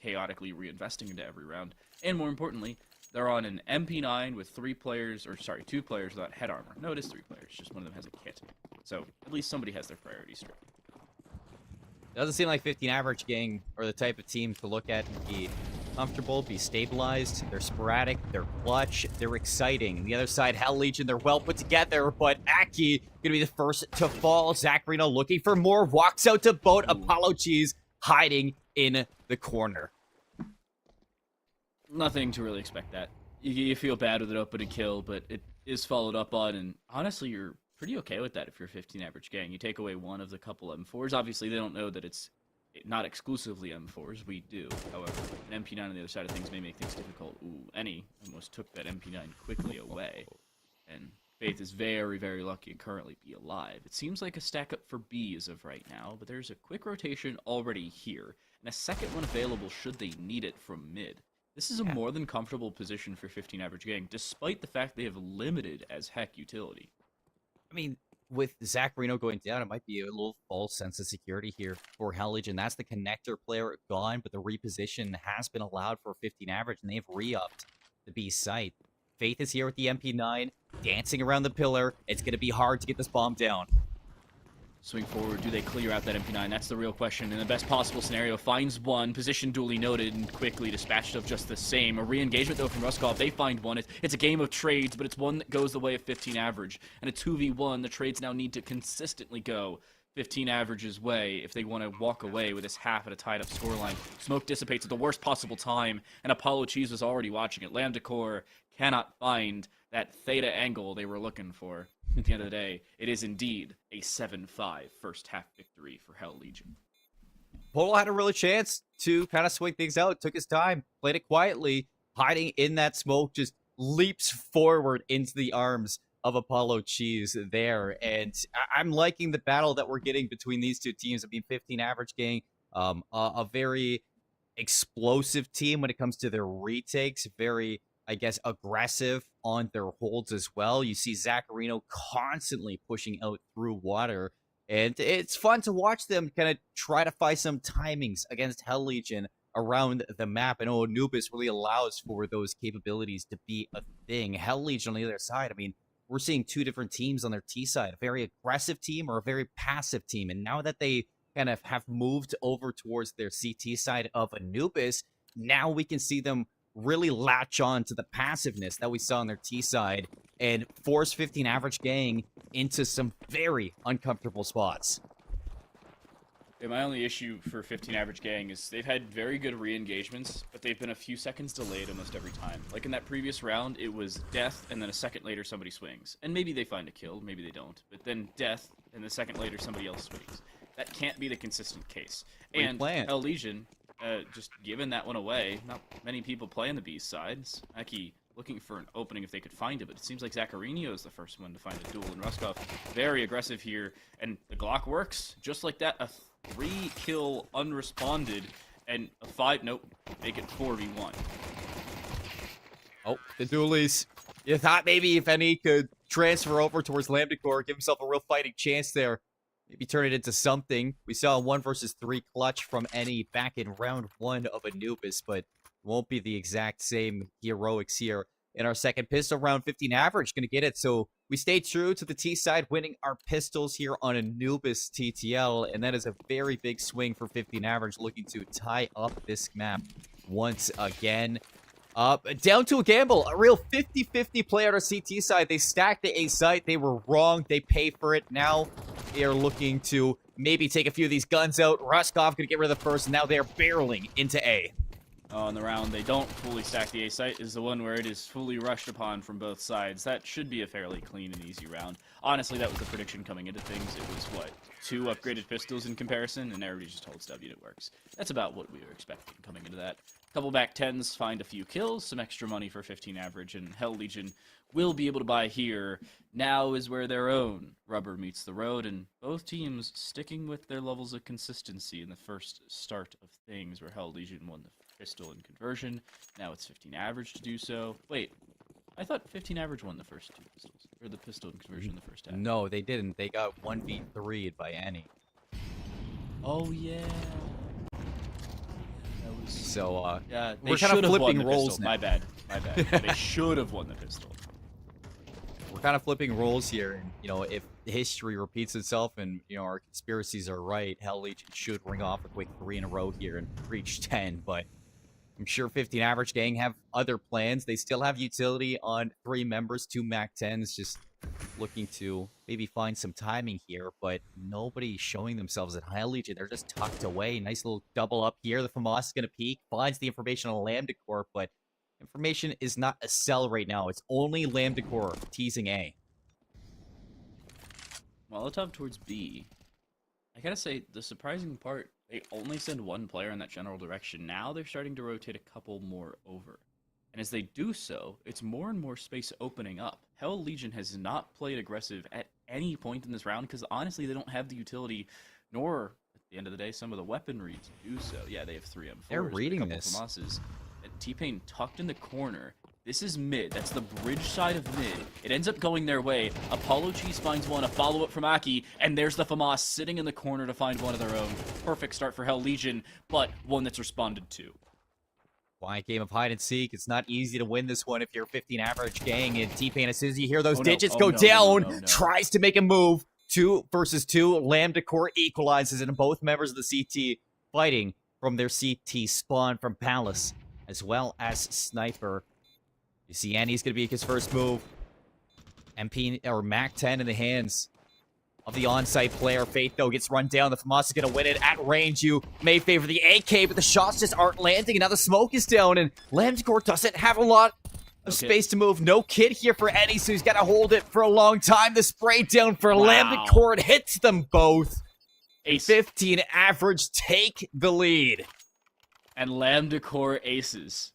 chaotically reinvesting into every round. And more importantly, they're on an MP9 with 2 players without head armor. No, it is 3 players, just one of them has a kit. So, at least somebody has their priorities straight. Doesn't seem like 15 average gang are the type of team to look at and be comfortable, be stabilized. They're sporadic, they're clutch, they're exciting. On the other side, Hell Legion, they're well put together, but Aki gonna be the first to fall. Zacharino looking for more, walks out to boat. Apollo Cheese hiding in the corner. Nothing to really expect that. You feel bad with an open and kill, but it is followed up on, and honestly, you're pretty okay with that if you're a 15 average gang. You take away one of the couple M4s. Obviously, they don't know that it's not exclusively M4s. We do. However, an MP9 on the other side of things may make things difficult. Ooh, Any almost took that MP9 quickly away. And Faith is very, very lucky to currently be alive. It seems like a stack up for B as of right now, but there's a quick rotation already here, and a second one available should they need it from mid. This is a more than comfortable position for 15 average gang, despite the fact they have limited as heck utility. I mean, with Zacharino going down, it might be a little false sense of security here for Hell Legion. That's the connector player gone, but the reposition has been allowed for 15 average, and they've re-upped the B site. Faith is here with the MP9, dancing around the pillar. It's going to be hard to get this bomb down. Swing forward, do they clear out that MP9? That's the real question. In the best possible scenario, finds one, position duly noted, and quickly dispatched of just the same. A re-engagement, though, from Ruskov. They find one. It's a game of trades, but it's one that goes the way of 15 average. And a 2v1, the trades now need to consistently go 15 averages way if they want to walk away with this half at a tied up scoreline. Smoke dissipates at the worst possible time, and Apollo Cheese was already watching it. Lambda Core cannot find that theta angle they were looking for. At the end of the day, it is indeed a 7-5 first half victory for Hell Legion. Polo had a real chance to kind of swing things out. Took his time, played it quietly, hiding in that smoke, just leaps forward into the arms of Apollo Cheese there. And I'm liking the battle that we're getting between these two teams. I mean, 15 average gang, a very explosive team when it comes to their retakes, very, I guess, aggressive on their holds as well. You see Zacharino constantly pushing out through water. And it's fun to watch them kind of try to find some timings against Hell Legion around the map. I know Anubis really allows for those capabilities to be a thing. Hell Legion on the other side, I mean, we're seeing two different teams on their T side, a very aggressive team or a very passive team. And now that they kind of have moved over towards their CT side of Anubis, now we can see them really latch on to the passiveness that we saw on their T side and force 15 average gang into some very uncomfortable spots. Yeah, my only issue for 15 average gang is they've had very good re-engagements, but they've been a few seconds delayed almost every time. Like in that previous round, it was death, and then a second later somebody swings. And maybe they find a kill, maybe they don't. But then death, and the second later somebody else swings. That can't be the consistent case. And Hell Legion, just giving that one away. Not many people play on the B sides. Aki looking for an opening if they could find it, but it seems like Zacharino is the first one to find a duel. And Ruskov, very aggressive here, and the Glock works. Just like that, a 3-kill unresponded, and a 5, nope, make it 4v1. Oh, the dualies. You thought maybe if any could transfer over towards Lambda Core, give himself a real fighting chance there. Maybe turn it into something. We saw a 1 versus 3 clutch from Any back in round 1 of Anubis, but won't be the exact same heroics here in our second pistol round. 15 average going to get it. So we stay true to the T side, winning our pistols here on Anubis TTL, and that is a very big swing for 15 average, looking to tie up this map once again. Down to a gamble, a real 50-50 play on our CT side. They stacked the A site. They were wrong. They pay for it. Now they are looking to maybe take a few of these guns out. Ruskov going to get rid of the first. Now they're barreling into A. On the round, they don't fully stack the A site, is the one where it is fully rushed upon from both sides. That should be a fairly clean and easy round. Honestly, that was the prediction coming into things. It was, what, 2 upgraded pistols in comparison, and everybody just holds W and it works. That's about what we were expecting coming into that. Couple back 10s, find a few kills, some extra money for 15 average, and Hell Legion will be able to buy here. Now is where their own rubber meets the road, and both teams sticking with their levels of consistency in the first start of things, where Hell Legion won the pistol in conversion. Now it's 15 average to do so. Wait, I thought 15 average won the first 2 pistols, or the pistol in conversion in the first half. No, they didn't. They got 1v3'd by Any. Oh, yeah. So, yeah, we're kind of flipping roles pistol. now. My bad. They should have won the pistol. We're kind of flipping roles here, and, you know, if history repeats itself and, you know, our conspiracies are right, Hell Legion should ring off a quick 3 in a row here and reach 10, but I'm sure 15 average gang have other plans. They still have utility on 3 members, 2 Mac 10s, just looking to maybe find some timing here, but nobody showing themselves at Hell Legion. They're just tucked away. Nice little double up here. The FAMAS is going to peek, finds the information on Lambda Core, but information is not a sell right now. It's only Lambda Core teasing A. Molotov towards B. I gotta say, the surprising part, they only send 1 player in that general direction. Now they're starting to rotate a couple more over. And as they do so, it's more and more space opening up. Hell Legion has not played aggressive at any point in this round because honestly they don't have the utility, nor, at the end of the day, some of the weaponry to do so. Yeah, they have 3 M4s. They're reading a couple this. FAMASs. And T-Pain tucked in the corner. This is mid. That's the bridge side of mid. It ends up going their way. Apollo Cheese finds one, a follow-up from Aki, and there's the FAMAS sitting in the corner to find one of their own. Perfect start for Hell Legion, but one that's responded to. Quiet game of hide and seek. It's not easy to win this one if you're 15 average gang. And T-Pain, as soon as you hear those digits go down, tries to make a move. 2 versus 2. Lambda Core equalizes, and both members of the CT fighting from their CT spawn from Palace, as well as Sniper. You see Annie's going to be his first move. MP or Mac 10 in the hands of the on-site player. Faith, though, gets run down. The FAMAS is going to win it at range. You may favor the AK, but the shots just aren't landing, and now the smoke is down, and Lambdacor doesn't have a lot of space to move. No kid here for Eddie, so he's got to hold it for a long time. The spray down for Lambdacor. It hits them both. Ace. 15 average take the lead. And Lambdacor aces.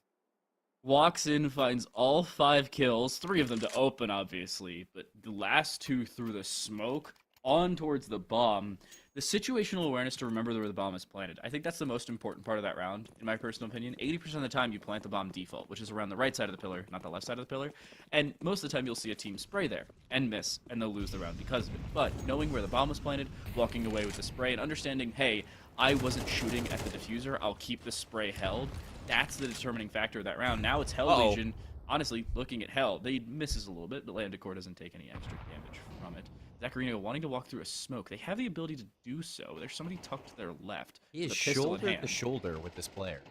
Walks in, finds all 5 kills, 3 of them to open, obviously, but the last 2 through the smoke on towards the bomb. The situational awareness to remember where the bomb is planted. I think that's the most important part of that round, in my personal opinion. 80% of the time, you plant the bomb default, which is around the right side of the pillar, not the left side of the pillar. And most of the time, you'll see a team spray there and miss, and they'll lose the round because of it. But knowing where the bomb was planted, walking away with the spray, and understanding, hey, I wasn't shooting at the diffuser, I'll keep the spray held. That's the determining factor of that round. Now it's Hell Legion. Honestly, looking at Hell, they misses a little bit, but Lambdacor doesn't take any extra damage from it. Zacharino wanting to walk through a smoke. They have the ability to do so. There's somebody tucked to their left. He is shoulder to shoulder with this player.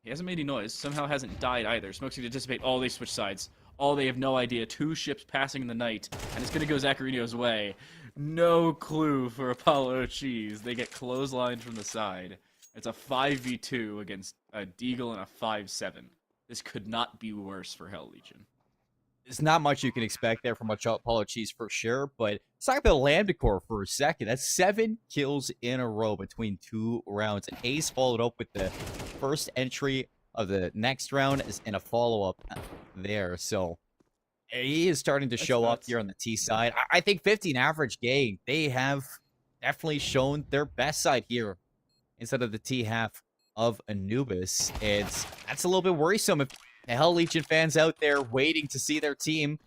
He hasn't made any noise. Somehow hasn't died either. Smoke's going to dissipate. Oh, they switch sides. Oh, they have no idea. 2 ships passing in the night, and it's going to go Zacharino's way. No clue for Apollo Cheese. They get clotheslined from the side. It's a 5v2 against a Deagle and a 5-7. This could not be worse for Hell Legion. There's not much you can expect there from Apollo Cheese for sure, but let's talk about Lambdacor for a second. That's 7 kills in a row between 2 rounds. And Ace followed up with the first entry of the next round and a follow-up there. So he is starting to show up here on the T side. I think 15 average game, they have definitely shown their best side here instead of the T half of Anubis. That's a little bit worrisome if the Hell Legion fans out there waiting to see their team,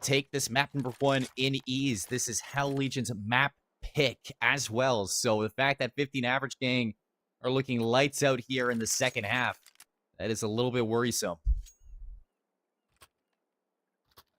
take this map number 1 in ease. This is Hell Legion's map pick as well. So the fact that 15 average gang are looking lights out here in the second half, that is a little bit worrisome.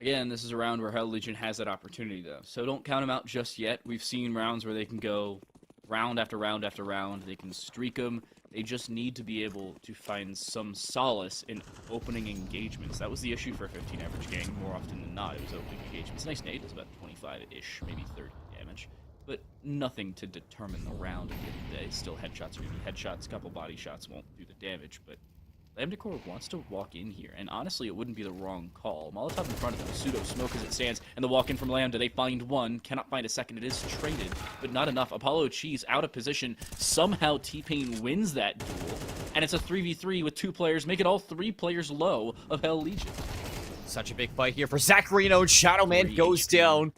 Again, this is a round where Hell Legion has that opportunity, though. So don't count them out just yet. We've seen rounds where they can go round after round after round. They can streak them. They just need to be able to find some solace in opening engagements. That was the issue for 15 average gang more often than not. It was opening engagements. Nice nade. It's about 25-ish, maybe 30 damage. But nothing to determine the round at the end of the day. Still headshots are going to be headshots. A couple body shots won't do the damage, but Lambdacor wants to walk in here, and honestly, it wouldn't be the wrong call. Molotov in front of them, pseudo smoke as it stands, and the walk in from Lambda. They find one, cannot find a second. It is traded, but not enough. Apollo Cheese out of position. Somehow T-Pain wins that duel, and it's a 3v3 with 2 players, make it all 3 players low of Hell Legion. Such a big fight here for Zacharino, and Shadowman goes down.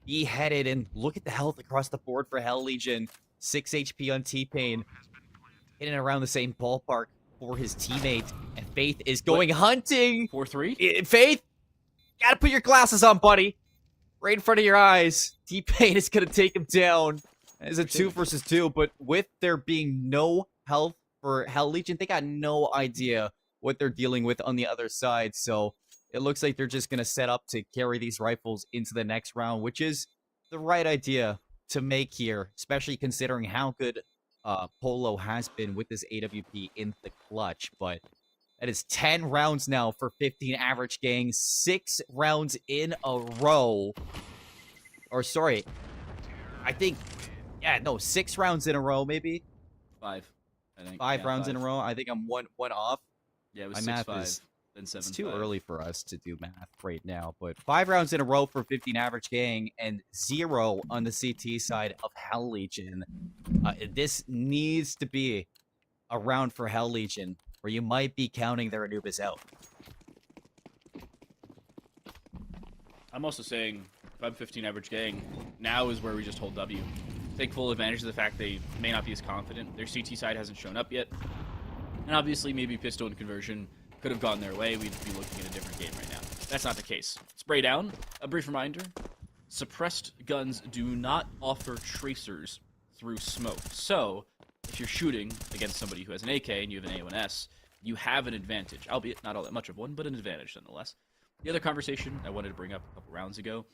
He headed, and look at the health across the board for Hell Legion. 6 HP on T-Pain, hitting around the same ballpark for his teammate, and Faith is going hunting. 4-3? Faith, gotta put your glasses on, buddy. Right in front of your eyes. T-Pain is gonna take him down. It's a 2 versus 2, but with there being no health for Hell Legion, they got no idea what they're dealing with on the other side, so it looks like they're just gonna set up to carry these rifles into the next round, which is the right idea to make here, especially considering how good Polo has been with this AWP in the clutch. But that is 10 rounds now for 15 average gang. 6 rounds in a row. Or sorry, I think, 6 rounds in a row, maybe? 5, I think. 5 rounds in a row. I think I'm one off. Yeah, it was 6-5, then 7-5. It's too early for us to do math right now, but 5 rounds in a row for 15 average gang and 0 on the CT side of Hell Legion. This needs to be a round for Hell Legion where you might be counting their Anubis out. I'm also saying, if I'm 15 average gang, now is where we just hold W. Take full advantage of the fact they may not be as confident. Their CT side hasn't shown up yet. And obviously, maybe pistol and conversion could have gone their way. We'd be looking at a different game right now. That's not the case. Spray down. A brief reminder. Suppressed guns do not offer tracers through smoke. So, if you're shooting against somebody who has an AK and you have an A1S, you have an advantage. Albeit not all that much of one, but an advantage nonetheless. The other conversation I wanted to bring up a couple rounds ago.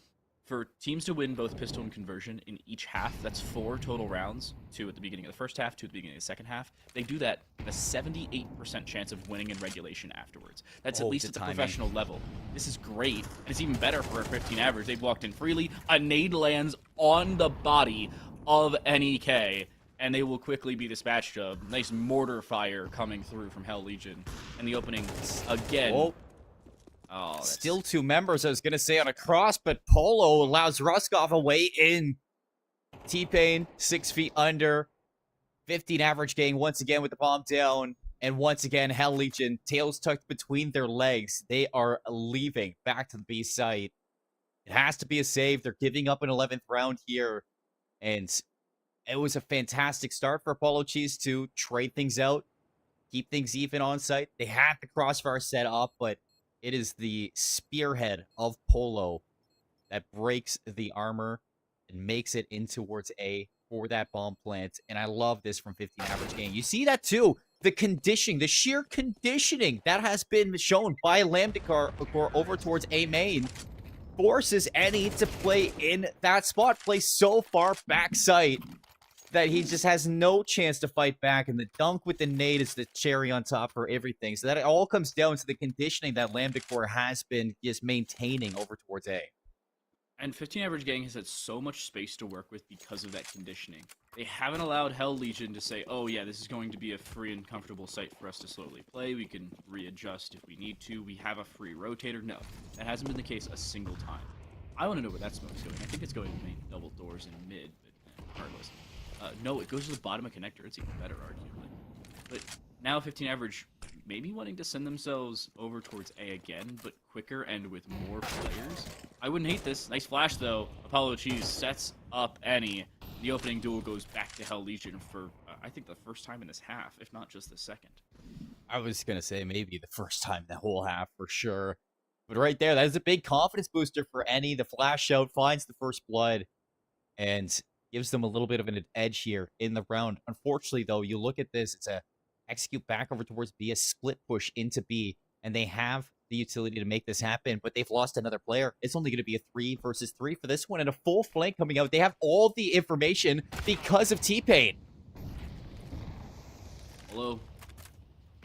for teams to win both pistol and conversion in each half, that's 4 total rounds, 2 at the beginning of the first half, 2 at the beginning of the second half. They do that with a 78% chance of winning in regulation afterwards. That's at least at the professional level. This is great, and it's even better for a 15 average. They've walked in freely. A nade lands on the body of NEK, and they will quickly be dispatched. A nice mortar fire coming through from Hell Legion. And the opening, again... Oh, still 2 members, I was going to say, on a cross, but Polo allows Ruskov a way in. T-Pain, 6 feet under. 15 average gang once again with the bomb down. And once again, Hell Legion, tails tucked between their legs. They are leaving back to the B site. It has to be a save. They're giving up an 11th round here. And it was a fantastic start for Apollo Cheese to trade things out, keep things even on site. They had the crossfire set up, but it is the spearhead of Polo that breaks the armor and makes it in towards A for that bomb plant. And I love this from 15 average gang. You see that too. The conditioning, the sheer conditioning that has been shown by Lambdakar over towards A main forces Any to play in that spot, play so far back site that he just has no chance to fight back, and the dunk with the nade is the cherry on top for everything. So that it all comes down to the conditioning that Lambdakar has been just maintaining over towards A. And 15 average gang has had so much space to work with because of that conditioning. They haven't allowed Hell Legion to say, oh yeah, this is going to be a free and comfortable site for us to slowly play. We can readjust if we need to. We have a free rotator. No, that hasn't been the case a single time. I want to know where that smoke is going. I think it's going to main double doors in mid, but regardless. No, it goes to the bottom of connector. It's even better, arguably. But now 15 average, maybe wanting to send themselves over towards A again, but quicker and with more players. I wouldn't hate this. Nice flash, though. Apollo Cheese sets up Any. The opening duel goes back to Hell Legion for, I think, the first time in this half, if not just the second. I was going to say maybe the first time the whole half for sure. But right there, that is a big confidence booster for Any. The flash out finds the first blood and gives them a little bit of an edge here in the round. Unfortunately, though, you look at this, it's a execute back over towards B, a split push into B, and they have the utility to make this happen, but they've lost another player. It's only going to be a 3 versus 3 for this one, and a full flank coming out. They have all the information because of T-Pain. Hello.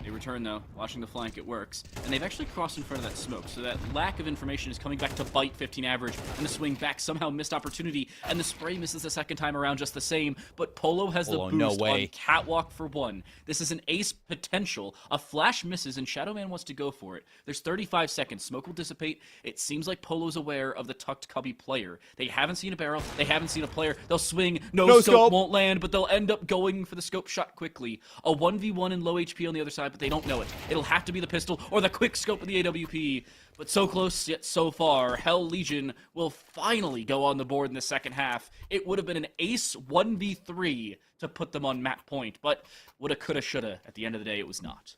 They return, though. Watching the flank, it works. And they've actually crossed in front of that smoke, so that lack of information is coming back to bite 15 average, and the swing back somehow missed opportunity, and the spray misses the second time around just the same, but Polo has the boost on Catwalk for 1. This is an ace potential. A flash misses, and Shadowman wants to go for it. There's 35 seconds. Smoke will dissipate. It seems like Polo's aware of the tucked cubby player. They haven't seen a barrel. They haven't seen a player. They'll swing. No scope won't land, but they'll end up going for the scope shot quickly. A 1v1 in low HP on the other side, but they don't know it. It'll have to be the pistol or the quick scope of the AWP. But so close yet so far. Hell Legion will finally go on the board in the second half. It would have been an ace 1v3 to put them on map point, but woulda, coulda, shoulda. At the end of the day, it was not.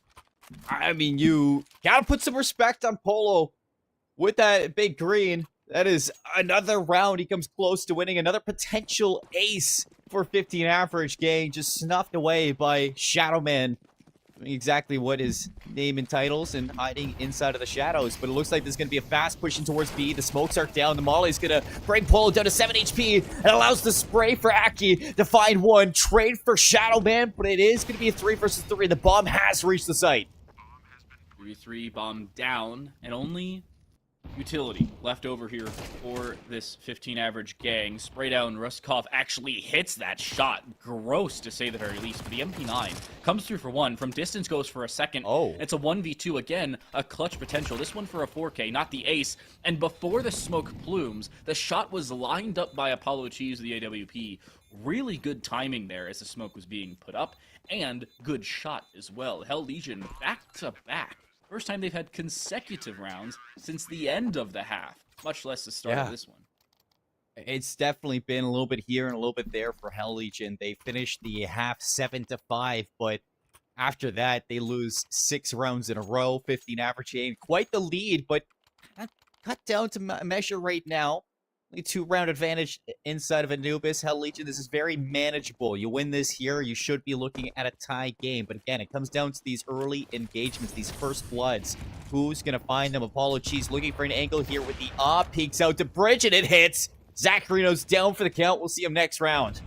I mean, you gotta put some respect on Polo with that big green. That is another round. He comes close to winning another potential ace for 15 average gang, just snuffed away by Shadowman. Exactly what his name entitles and hiding inside of the shadows. But it looks like there's going to be a fast pushing towards B. The smokes are down. The Molly's going to bring Polo down to 7 HP and allows the spray for Aki to find 1. Trade for Shadowman, but it is going to be a 3 versus 3. The bomb has reached the site. 3-3, bomb down, and only utility left over here for this 15 average gang. Spray down, Ruskov actually hits that shot. Gross, to say the very least. But the MP9 comes through for 1. From distance goes for a second. Oh. It's a 1v2 again, a clutch potential. This one for a 4K, not the ace. And before the smoke plumes, the shot was lined up by Apollo Cheese, the AWP. Really good timing there as the smoke was being put up. And good shot as well. Hell Legion back to back. First time they've had consecutive rounds since the end of the half, much less the start of this one. It's definitely been a little bit here and a little bit there for Hell Legion. They finished the half 7-5, but after that, they lose 6 rounds in a row, 15 average game. Quite the lead, but cut down to measure right now. Only 2-round advantage inside of Anubis. Hell Legion, this is very manageable. You win this here, you should be looking at a tie game. But again, it comes down to these early engagements, these first bloods. Who's going to find them? Apollo Cheese looking for an angle here with the op. Peeks out to Bridge, and it hits. Zacharino's down for the count. We'll see him next round.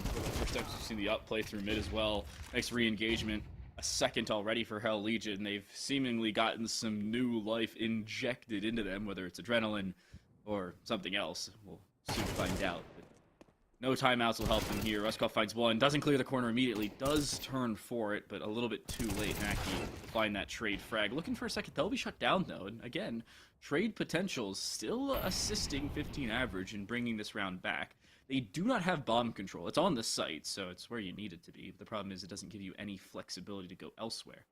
First time we've seen the up play through mid as well. Nice re-engagement. A second already for Hell Legion. They've seemingly gotten some new life injected into them, whether it's adrenaline or something else. We'll soon find out. But no timeouts will help them here. Ruskov finds one, doesn't clear the corner immediately, does turn for it, but a little bit too late. Naki to find that trade frag. Looking for a second, they'll be shut down though. And again, trade potentials still assisting 15 average in bringing this round back. They do not have bomb control. It's on the site, so it's where you need it to be. The problem is it doesn't give you any flexibility to go elsewhere.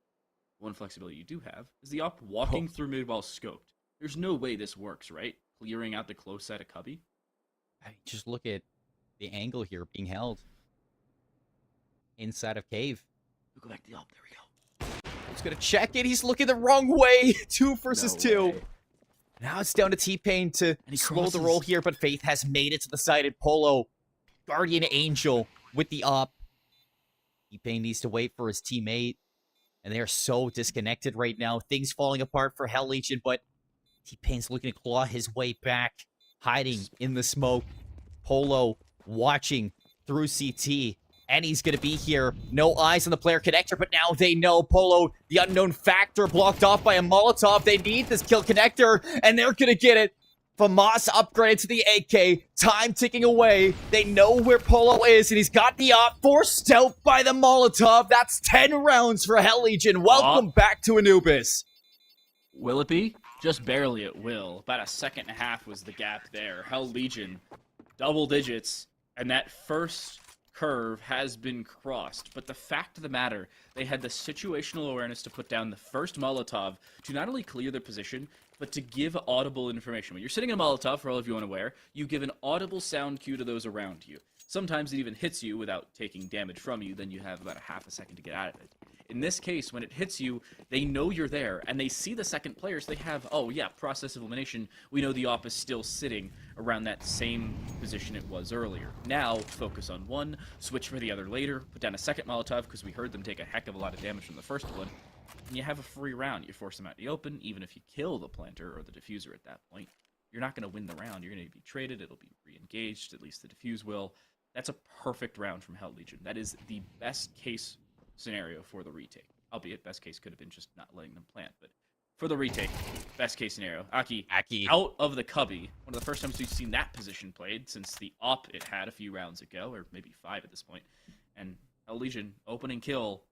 One flexibility you do have is the op walking through mid while scoped. There's no way this works, right? Clearing out the close side of Cubby. I mean, just look at the angle here being held inside of Cave. We'll go back to the op. There we go. He's going to check it. He's looking the wrong way. 2 versus 2. Way. Now it's down to T-Pain to slow the roll here, but Faith has made it to the side at Polo. Guardian Angel with the op. T-Pain needs to wait for his teammate. And they are so disconnected right now. Things falling apart for Hell Legion, but T-Pain's looking to claw his way back. Hiding in the smoke. Polo watching through CT. And he's going to be here. No eyes on the player connector, but now they know. Polo, the unknown factor, blocked off by a Molotov. They need this kill connector, and they're going to get it. Famas upgraded to the AK. Time ticking away. They know where Polo is, and he's got the op forced out by the Molotov. That's 10 rounds for Hell Legion. Welcome back to Anubis. Will it be? Just barely it will. About a second and a half was the gap there. Hell Legion, double digits, and that first curve has been crossed. But the fact of the matter, they had the situational awareness to put down the first Molotov to not only clear their position, but to give audible information. When you're sitting in a Molotov, for all of you unaware, you give an audible sound cue to those around you. Sometimes it even hits you without taking damage from you, then you have about a half a second to get out of it. In this case, when it hits you, they know you're there, and they see the second player, so they have, oh yeah, process of elimination. We know the op is still sitting around that same position it was earlier. Now, focus on one, switch for the other later, put down a second Molotov, because we heard them take a heck of a lot of damage from the first one, and you have a free round. You force them out in the open, even if you kill the planter or the diffuser at that point. You're not going to win the round. You're going to be traded, it'll be re-engaged, at least the diffuse will. That's a perfect round from Hell Legion. That is the best case scenario for the retake. Albeit, best case could have been just not letting them plant, but for the retake, best case scenario. Aki out of the cubby. One of the first times we've seen that position played since the op it had a few rounds ago, or maybe 5 at this point. And Hell Legion, opening kill,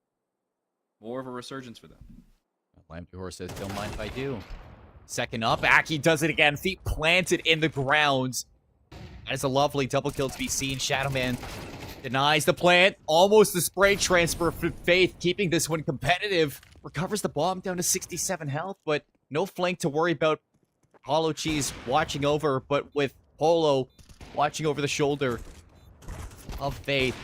more of a resurgence for them. Lamdor says, don't mind if I do. Second up, Aki does it again. Feet planted in the ground. That is a lovely double kill to be seen. Shadowman denies the plant. Almost the spray transfer for Faith, keeping this one competitive. Recovers the bomb down to 67 health, but no flank to worry about. Hollow Cheese watching over, but with Polo watching over the shoulder of Faith.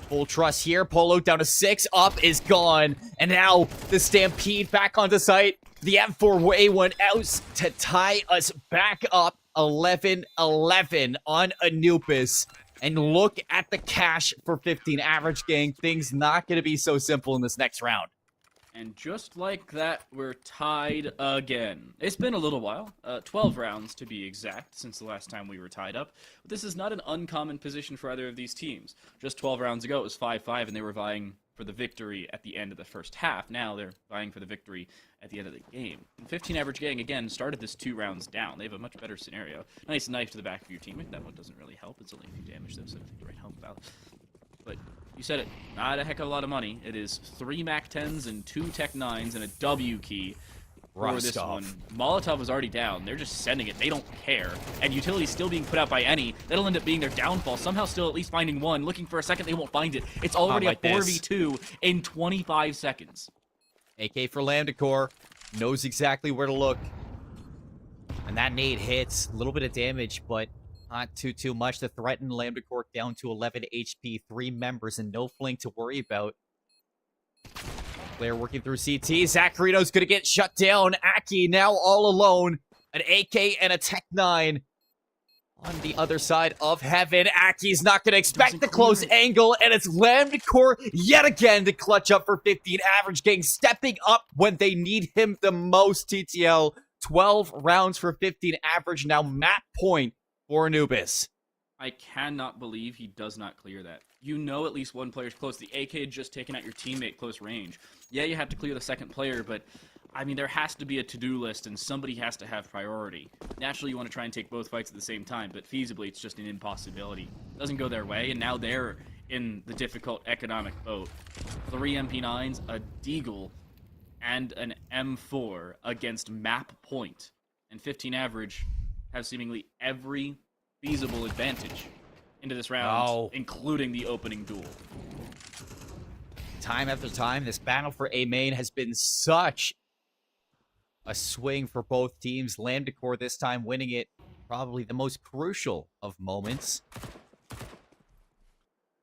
Full trust here. Polo down to 6. Up is gone. And now the Stampede back onto site. The M4A1 out to tie us back up. 11-11 on Anubis. And look at the cash for 15 average, gang. Things not going to be so simple in this next round. And just like that, we're tied again. It's been a little while, 12 rounds to be exact, since the last time we were tied up. But this is not an uncommon position for either of these teams. Just 12 rounds ago, it was 5-5, and they were vying for the victory at the end of the first half. Now they're vying for the victory at the end of the game. And 15 average gang, again, started this 2 rounds down. They have a much better scenario. Nice knife to the back of your teammate. That one doesn't really help. It's only a few damage, though, so nothing to write home about. But you said it, not a heck of a lot of money. It is 3 Mac 10s and 2 Tech 9s and a W key for this one. Molotov was already down. They're just sending it. They don't care. And utility's still being put out by any. That'll end up being their downfall. Somehow still at least finding one. Looking for a second, they won't find it. It's already a 4v2 in 25 seconds. AK for Lambda Core. Knows exactly where to look. And that nade hits. A little bit of damage, but not too much to threaten. Lambda Core down to 11 HP. 3 members and no flank to worry about. Player working through CT. Zacharino's gonna get shut down. Aki now all alone. An AK and a Tech 9. On the other side of heaven, Aki's not going to expect Doesn't the clear close it. angle, and it's Lamdekor yet again to clutch up for 15 average, gang, stepping up when they need him the most, TTL. 12 rounds for 15 average, now map point for Anubis. I cannot believe he does not clear that. You know at least one player's close. The AK had just taken out your teammate close range. Yeah, you have to clear the second player, but I mean, there has to be a to-do list, and somebody has to have priority. Naturally, you want to try and take both fights at the same time, but feasibly, it's just an impossibility. It doesn't go their way, and now they're in the difficult economic boat. 3 MP9s, a Deagle, and an M4 against map point. And 15 average have seemingly every feasible advantage into this round, including the opening duel. Time after time, this battle for A main has been such a swing for both teams. Lamdekor this time winning it, probably the most crucial of moments.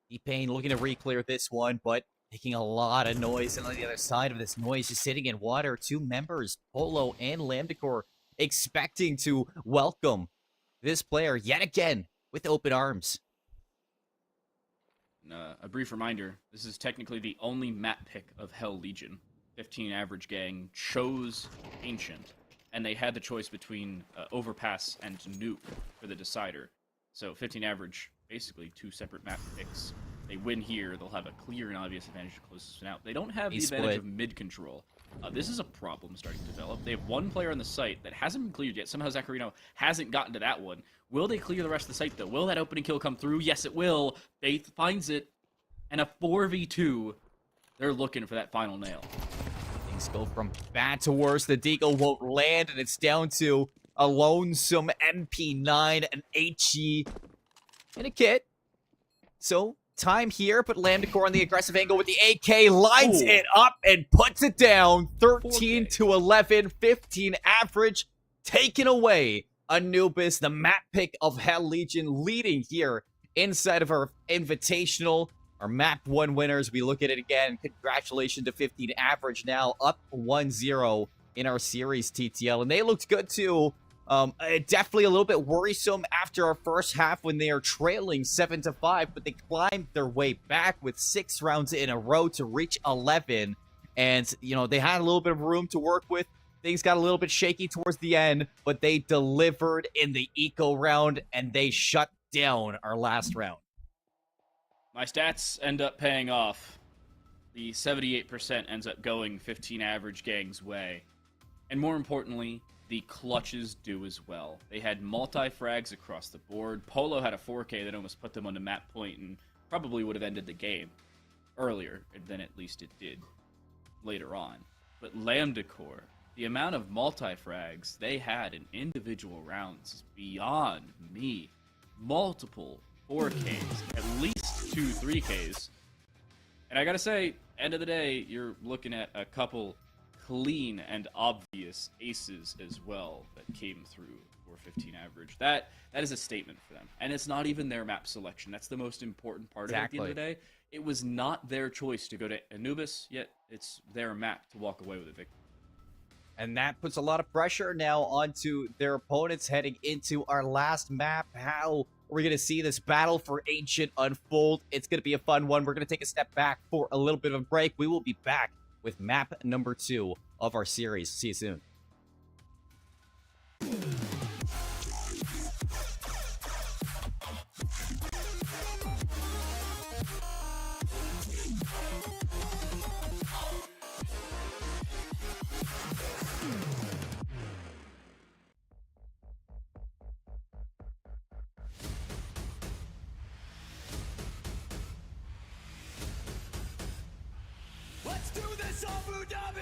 T-Pain looking to re-clear this one, but making a lot of noise. And on the other side of this noise, just sitting in water, 2 members, Polo and Lamdekor, expecting to welcome this player yet again with open arms. A brief reminder, this is technically the only map pick of Hell Legion. 15 average gang chose Ancient, and they had the choice between Overpass and Nuke for the decider. So 15 average, basically 2 separate map picks. They win here, they'll have a clear and obvious advantage to close this one out. They don't have the advantage of mid control. This is a problem starting to develop. They have one player on the site that hasn't been cleared yet. Somehow Zacharino hasn't gotten to that one. Will they clear the rest of the site, though? Will that opening kill come through? Yes, it will. Faith finds it. And a 4v2. They're looking for that final nail. Things go from bad to worse. The Deagle won't land, and it's down to a lonesome MP9, an HE, and a kit. So, time here, but Lamdekor on the aggressive angle with the AK lines it up and puts it down. 13 to 11, 15 average, taken away. Anubis, the map pick of Hell Legion, leading here inside of our Invitational. Our map 1 winners, we look at it again. Congratulations to 15 average, now up 1-0 in our series, TTL. And they looked good too. Definitely a little bit worrisome after our first half when they are trailing 7-5, but they climbed their way back with 6 rounds in a row to reach 11. And, you know, they had a little bit of room to work with. Things got a little bit shaky towards the end, but they delivered in the eco round, and they shut down our last round. My stats end up paying off. The 78% ends up going 15 average gang's way. And more importantly, the clutches do as well. They had multi-frags across the board. Polo had a 4K that almost put them on the map point and probably would have ended the game earlier than at least it did later on. But Lamdekor, the amount of multi-frags they had in individual rounds is beyond me. Multiple 4Ks, at least 2 3Ks. And I gotta say, end of the day, you're looking at a couple clean and obvious aces as well that came through for 15 average. That is a statement for them. And it's not even their map selection. That's the most important part of it at the end of the day. It was not their choice to go to Anubis, yet it's their map to walk away with a victory. And that puts a lot of pressure now onto their opponents heading into our last map. How are we going to see this battle for Ancient unfold? It's going to be a fun one. We're going to take a step back for a little bit of a break. We will be back with map number 2 of our series. See you soon. Let's do this, Abu Dhabi!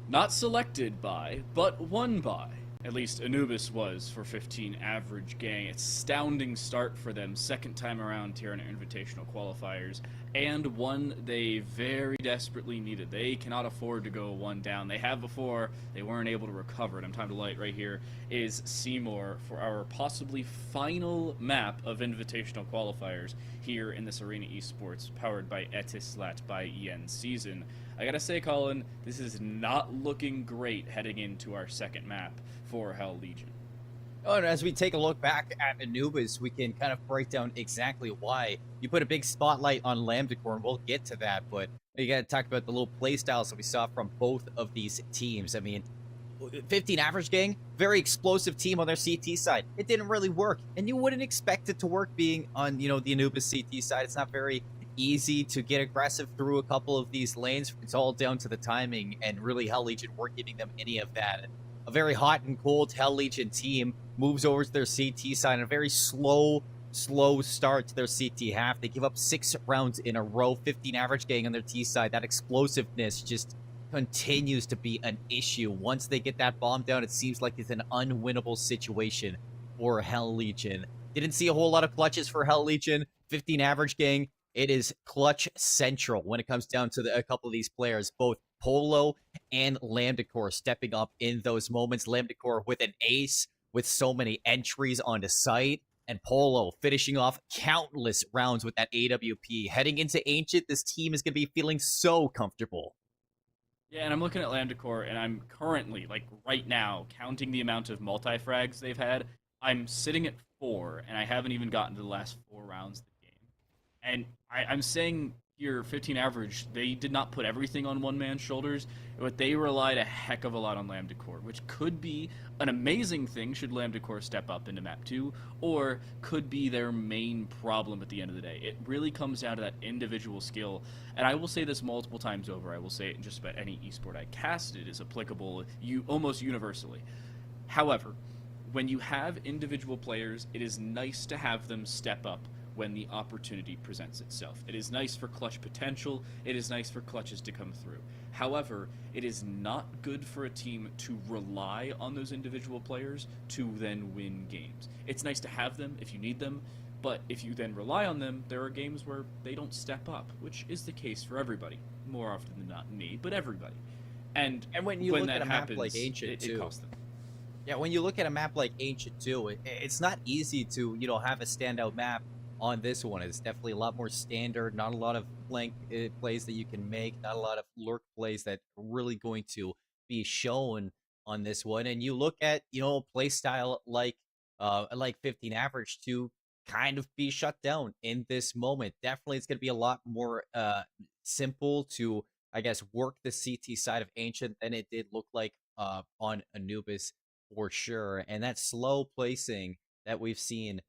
Not selected by, but won by. At least Anubis was for 15 average gang. Astounding start for them, second time around here in Invitational Qualifiers, and one they very desperately needed. They cannot afford to go one down. They have before, they weren't able to recover it. Time to light right here is Seymour for our possibly final map of Invitational Qualifiers here in this Arena Esports, powered by Etisalat by EN Season. I gotta say, Colin, this is not looking great heading into our second map for Hell Legion. Oh, and as we take a look back at Anubis, we can kind of break down exactly why. You put a big spotlight on Lambda Core, and we'll get to that, but you got to talk about the little play styles that we saw from both of these teams. I mean, 15 average gang, very explosive team on their CT side. It didn't really work, and you wouldn't expect it to work being on, the Anubis CT side. It's not very easy to get aggressive through a couple of these lanes. It's all down to the timing, and really Hell Legion weren't giving them any of that. A very hot and cold Hell Legion team moves over to their CT side, and a very slow start to their CT half. They give up 6 rounds in a row, 15 average gang on their T side. That explosiveness just continues to be an issue. Once they get that bomb down, it seems like it's an unwinnable situation for Hell Legion. Didn't see a whole lot of clutches for Hell Legion. 15 average gang. It is clutch central when it comes down to a couple of these players, both Polo and Lambda Core stepping up in those moments. Lambda Core with an ace, with so many entries onto site, and Polo finishing off countless rounds with that AWP. Heading into Ancient, this team is going to be feeling so comfortable. Yeah, and I'm looking at Lambda Core, and I'm currently, like right now, counting the amount of multi-frags they've had. I'm sitting at 4, and I haven't even gotten to the last 4 rounds of the game. And I'm saying here, 15 average, they did not put everything on one man's shoulders, but they relied a heck of a lot on Lambda Core, which could be an amazing thing should Lambda Core step up into map 2, or could be their main problem at the end of the day. It really comes down to that individual skill, and I will say this multiple times over. I will say it in just about any esport I cast. It is applicable almost universally. However, when you have individual players, it is nice to have them step up when the opportunity presents itself. It is nice for clutch potential, it is nice for clutches to come through. However, it is not good for a team to rely on those individual players to then win games. It's nice to have them if you need them, but if you then rely on them, there are games where they don't step up, which is the case for everybody. More often than not me, but everybody. And when you look that at a happens, map like Ancient it costs them. Yeah, when you look at a map like Ancient too, it's not easy to, have a standout map on this one. It's definitely a lot more standard, not a lot of flank plays that you can make, not a lot of lurk plays that are really going to be shown on this one. And you look at, play style like 15 average to kind of be shut down in this moment. Definitely it's going to be a lot more simple to, I guess, work the CT side of Ancient than it did look like on Anubis for sure. And that slow placing that we've seen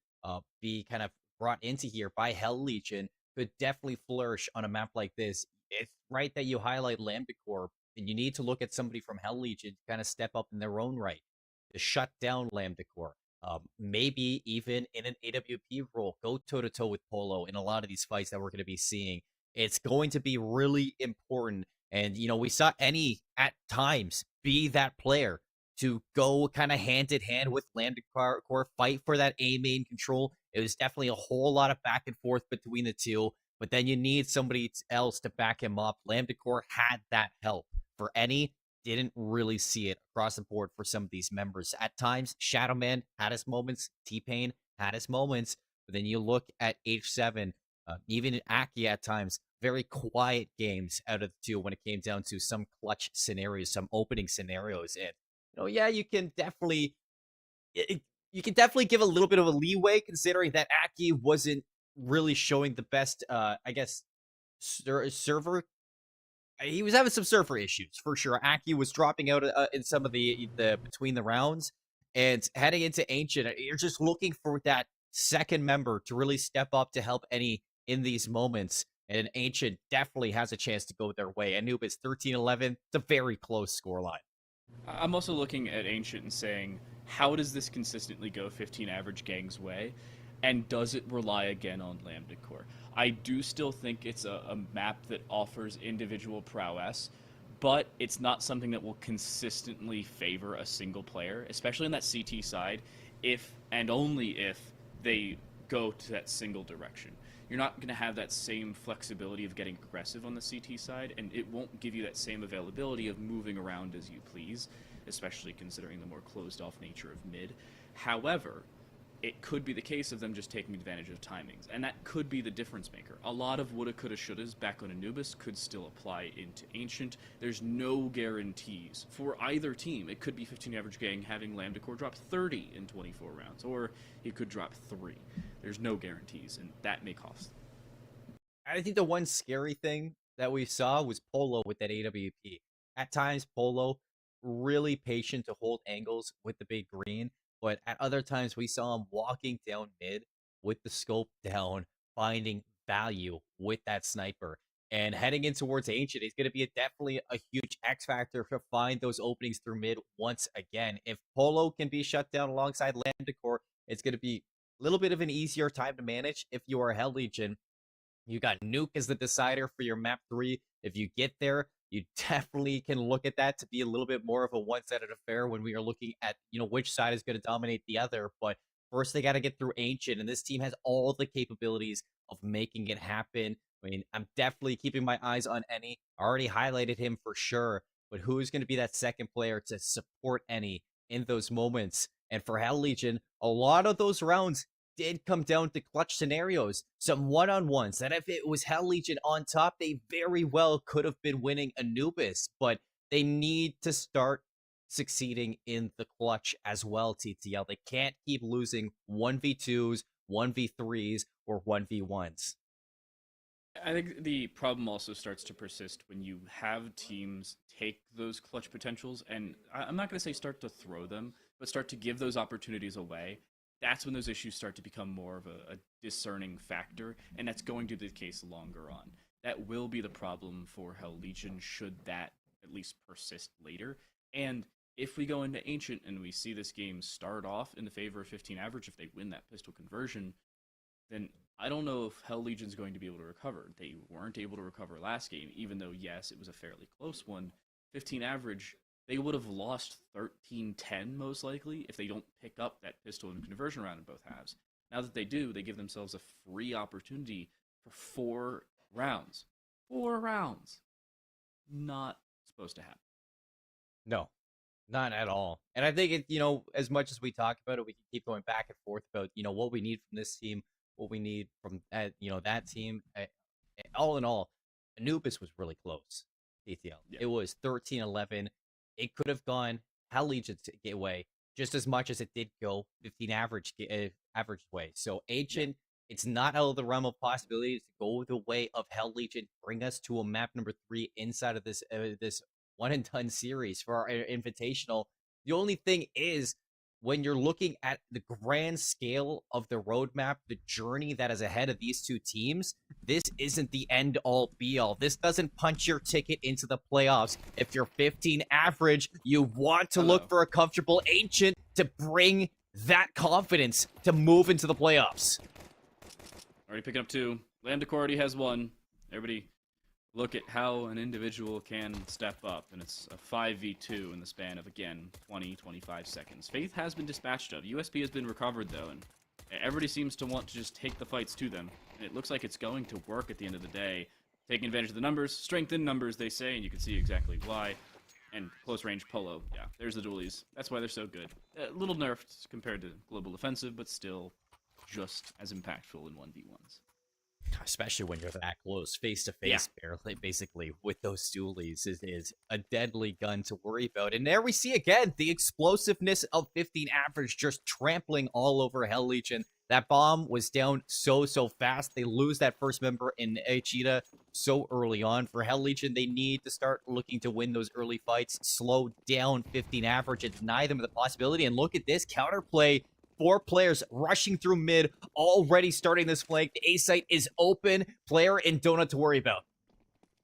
be kind of brought into here by Hell Legion could definitely flourish on a map like this. It's right that you highlight Lambda Core, and you need to look at somebody from Hell Legion to kind of step up in their own right to shut down Lambda Core. Maybe even in an AWP role, go toe-to-toe with Polo in a lot of these fights that we're going to be seeing. It's going to be really important. And, we saw Any at times be that player to go kind of hand-in-hand with Lambda Core, fight for that A main control. It was definitely a whole lot of back and forth between the two, but then you need somebody else to back him up. Lambda Core had that help. For Any, didn't really see it across the board for some of these members. At times, Shadowman had his moments, T-Pain had his moments, but then you look at H7, even Aki at times, very quiet games out of the two when it came down to some clutch scenarios, some opening scenarios. And yeah, you can definitely give a little bit of a leeway considering that Aki wasn't really showing the best, I guess, server. He was having some server issues for sure. Aki was dropping out in some of the between the rounds, and heading into Ancient, you're just looking for that second member to really step up to help Any in these moments. And Ancient definitely has a chance to go their way. Anubis 13-11. It's a very close scoreline. I'm also looking at Ancient and saying, how does this consistently go 15 average gang's way? And does it rely again on Lambda Core? I do still think it's a map that offers individual prowess, but it's not something that will consistently favor a single player, especially on that CT side, if and only if they go to that single direction. You're not going to have that same flexibility of getting aggressive on the CT side, and it won't give you that same availability of moving around as you please, especially considering the more closed-off nature of mid. However, it could be the case of them just taking advantage of timings, and that could be the difference maker. A lot of woulda, coulda, shouldas back on Anubis could still apply into Ancient. There's no guarantees for either team. It could be 15 average gang having Lambda Core drop 30 in 24 rounds, or he could drop 3. There's no guarantees, and that may cost. I think the one scary thing that we saw was Polo with that AWP. At times, Polo really patient to hold angles with the big green, but at other times we saw him walking down mid with the scope down, finding value with that sniper. And heading in towards Ancient, he's going to be definitely a huge X factor to find those openings through mid once again. If Polo can be shut down alongside Lambda Core, it's going to be a little bit of an easier time to manage if you are Hell Legion. You got Nuke as the decider for your map 3. If you get there, you definitely can look at that to be a little bit more of a one-sided affair when we are looking at, which side is going to dominate the other. But first, they got to get through Ancient, and this team has all the capabilities of making it happen. I mean, I'm definitely keeping my eyes on Eni. I already highlighted him for sure, but who is going to be that second player to support Eni in those moments? And for Hell Legion, a lot of those rounds did come down to clutch scenarios, some one-on-ones, that if it was Hell Legion on top, they very well could have been winning Anubis, but they need to start succeeding in the clutch as well, TTL. They can't keep losing 1v2s, 1v3s, or 1v1s. I think the problem also starts to persist when you have teams take those clutch potentials, and I'm not going to say start to throw them, but start to give those opportunities away. That's when those issues start to become more of a discerning factor, and that's going to be the case longer on. That will be the problem for Hell Legion should that at least persist later. And if we go into Ancient and we see this game start off in the favor of 15 average, if they win that pistol conversion, then I don't know if Hell Legion's going to be able to recover. They weren't able to recover last game, even though, yes, it was a fairly close one. 15 average, they would have lost 13-10 most likely if they don't pick up that pistol and conversion round in both halves. Now that they do, they give themselves a free opportunity for 4 rounds. 4 rounds. Not supposed to happen. No, not at all. And I think, as much as we talk about it, we can keep going back and forth about, what we need from this team, what we need from, that team. All in all, Anubis was really close, ATL. Yeah. It was 13-11. It could have gone Hell Legion's way just as much as it did go 15 average way. So Ancient, it's not out of the realm of possibilities to go the way of Hell Legion, bring us to a map number 3 inside of this this one and done series for our Invitational. The only thing is, when you're looking at the grand scale of the roadmap, the journey that is ahead of these two teams, this isn't the end-all be-all. This doesn't punch your ticket into the playoffs. If you're 15 average, you want to look for a comfortable Ancient to bring that confidence to move into the playoffs. Already picking up 2. Lambda Core already has 1. Everybody look at how an individual can step up, and it's a 5v2 in the span of, again, 20-25 seconds. Faith has been dispatched of. USP has been recovered, though, and everybody seems to want to just take the fights to them, and it looks like it's going to work at the end of the day. Taking advantage of the numbers, strength in numbers, they say, and you can see exactly why. And close-range Polo, yeah, there's the dualies. That's why they're so good. A little nerfed compared to Global Offensive, but still just as impactful in 1v1s. Especially when you're that close, face-to-face, barely, basically, with those dualies is a deadly gun to worry about. And there we see, again, the explosiveness of 15 average just trampling all over Hell Legion. That bomb was down so fast. They lose that first member in Cheetah so early on. For Hell Legion, they need to start looking to win those early fights, slow down 15 average, and deny them the possibility. And look at this counterplay. 4 players rushing through mid, already starting this flank. The A site is open. Player and Donut to worry about.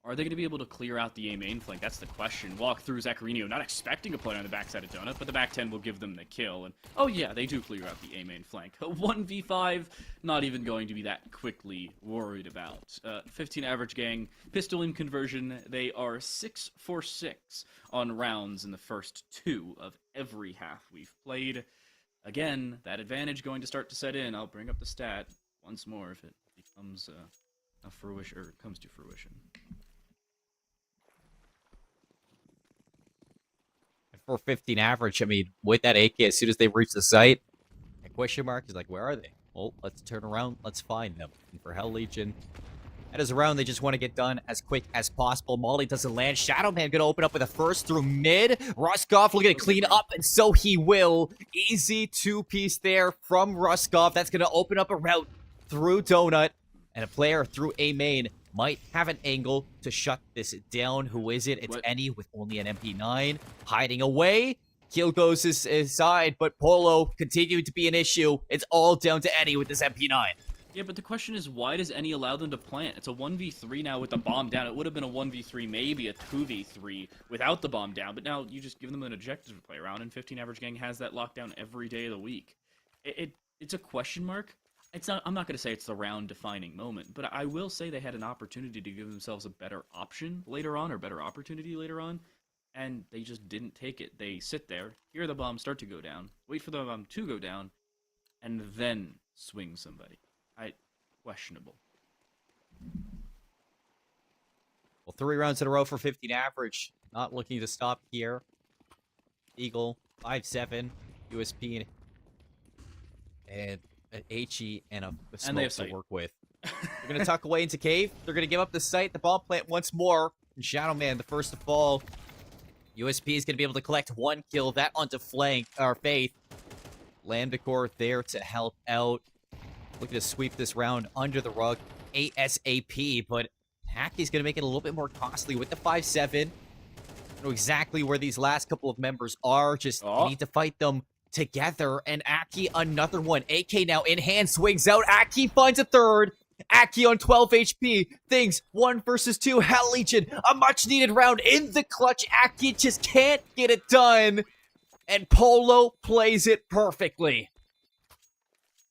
Are they going to be able to clear out the A main flank? That's the question. Walk through Zacharino, not expecting a play on the backside of Donut, but the back 10 will give them the kill. And, oh yeah, they do clear out the A main flank. 1v5, not even going to be that quickly worried about. 15 average gang, pistoling conversion, they are 6 for 6 on rounds in the first 2 of every half we've played. Again, that advantage going to start to set in. I'll bring up the stat once more if it becomes a fruition, or comes to fruition. For 15 average, I mean, with that AK, as soon as they reach the site, a question mark is like, where are they? Well, let's turn around, let's find them. And for Hell Legion, that is a round they just want to get done as quick as possible. Molly doesn't land. Shadow Man gonna open up with a first through mid. Ruskov looking to clean up, and so he will. Easy two-piece there from Ruskov. That's gonna open up a route through Donut, and a player through A main might have an angle to shut this down. Who is it? It's Eni with only an MP9. Hiding away. Kill goes his side, but Polo continuing to be an issue. It's all down to Eni with this MP9. Yeah, but the question is, why does Eni allow them to plant? It's a 1v3 now with the bomb down. It would have been a 1v3, maybe a 2v3 without the bomb down, but now you just give them an objective to play around, and 15 average gang has that lockdown every day of the week. It's a question mark. I'm not going to say it's the round-defining moment, but I will say they had an opportunity to give themselves a better option later on, or better opportunity later on, and they just didn't take it. They sit there, hear the bomb start to go down, wait for the bomb to go down, and then swing somebody. Questionable. Well, 3 rounds in a row for 15 average. Not looking to stop here. Eagle, 5-7, USP, and an HE and a smoke to work with. They're going to tuck away into cave. They're going to give up the site, the bomb plant once more. And Shadow Man, the first to fall. USP is going to be able to collect 1 kill. That onto flank, or Faith. Lambdacor there to help out. Looking to sweep this round under the rug ASAP, but Hackey's going to make it a little bit more costly with the 5-7. Know exactly where these last couple of members are. Just need to fight them together. And Aki, another one. AK now in hand, swings out. Aki finds a third. Aki on 12 HP. Things 1 versus 2. Hell Legion, a much needed round in the clutch. Aki just can't get it done. And Polo plays it perfectly.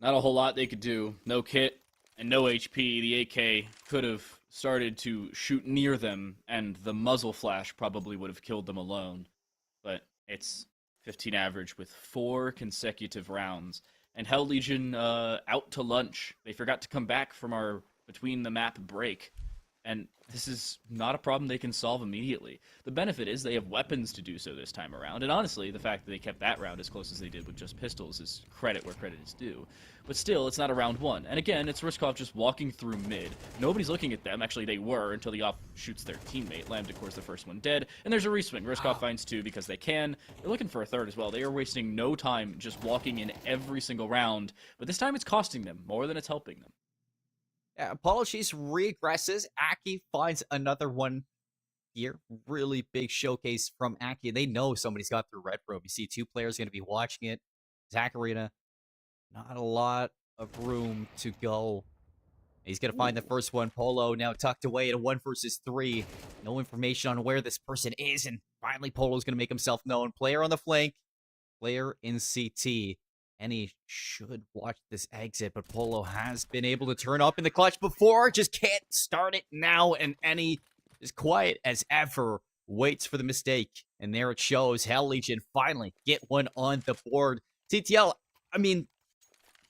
Not a whole lot they could do. No kit and no HP. The AK could have started to shoot near them, and the muzzle flash probably would have killed them alone. But it's 15 average with 4 consecutive rounds. And Hell Legion out to lunch. They forgot to come back from our between the map break. And this is not a problem they can solve immediately. The benefit is they have weapons to do so this time around. And honestly, the fact that they kept that round as close as they did with just pistols is credit where credit is due. But still, it's not a round 1. And again, it's Ruskov just walking through mid. Nobody's looking at them. Actually, they were until the op shoots their teammate. Lambdacor's the first one dead. And there's a reswing. Ruskov finds 2 because they can. They're looking for a third as well. They are wasting no time just walking in every single round. But this time it's costing them more than it's helping them. Yeah, Apologies regresses. Aki finds another one here. Really big showcase from Aki. They know somebody's got through Red Robe. You see 2 players going to be watching it. Zach Arena, not a lot of room to go. He's going to find the first one. Polo now tucked away at a 1 versus 3. No information on where this person is. And finally, Polo's going to make himself known. Player on the flank. Player in CT. Eni should watch this exit, but Polo has been able to turn up in the clutch before. Just can't start it now, and Eni is quiet as ever. Waits for the mistake, and there it shows. Hell Legion finally get one on the board. TTL, I mean,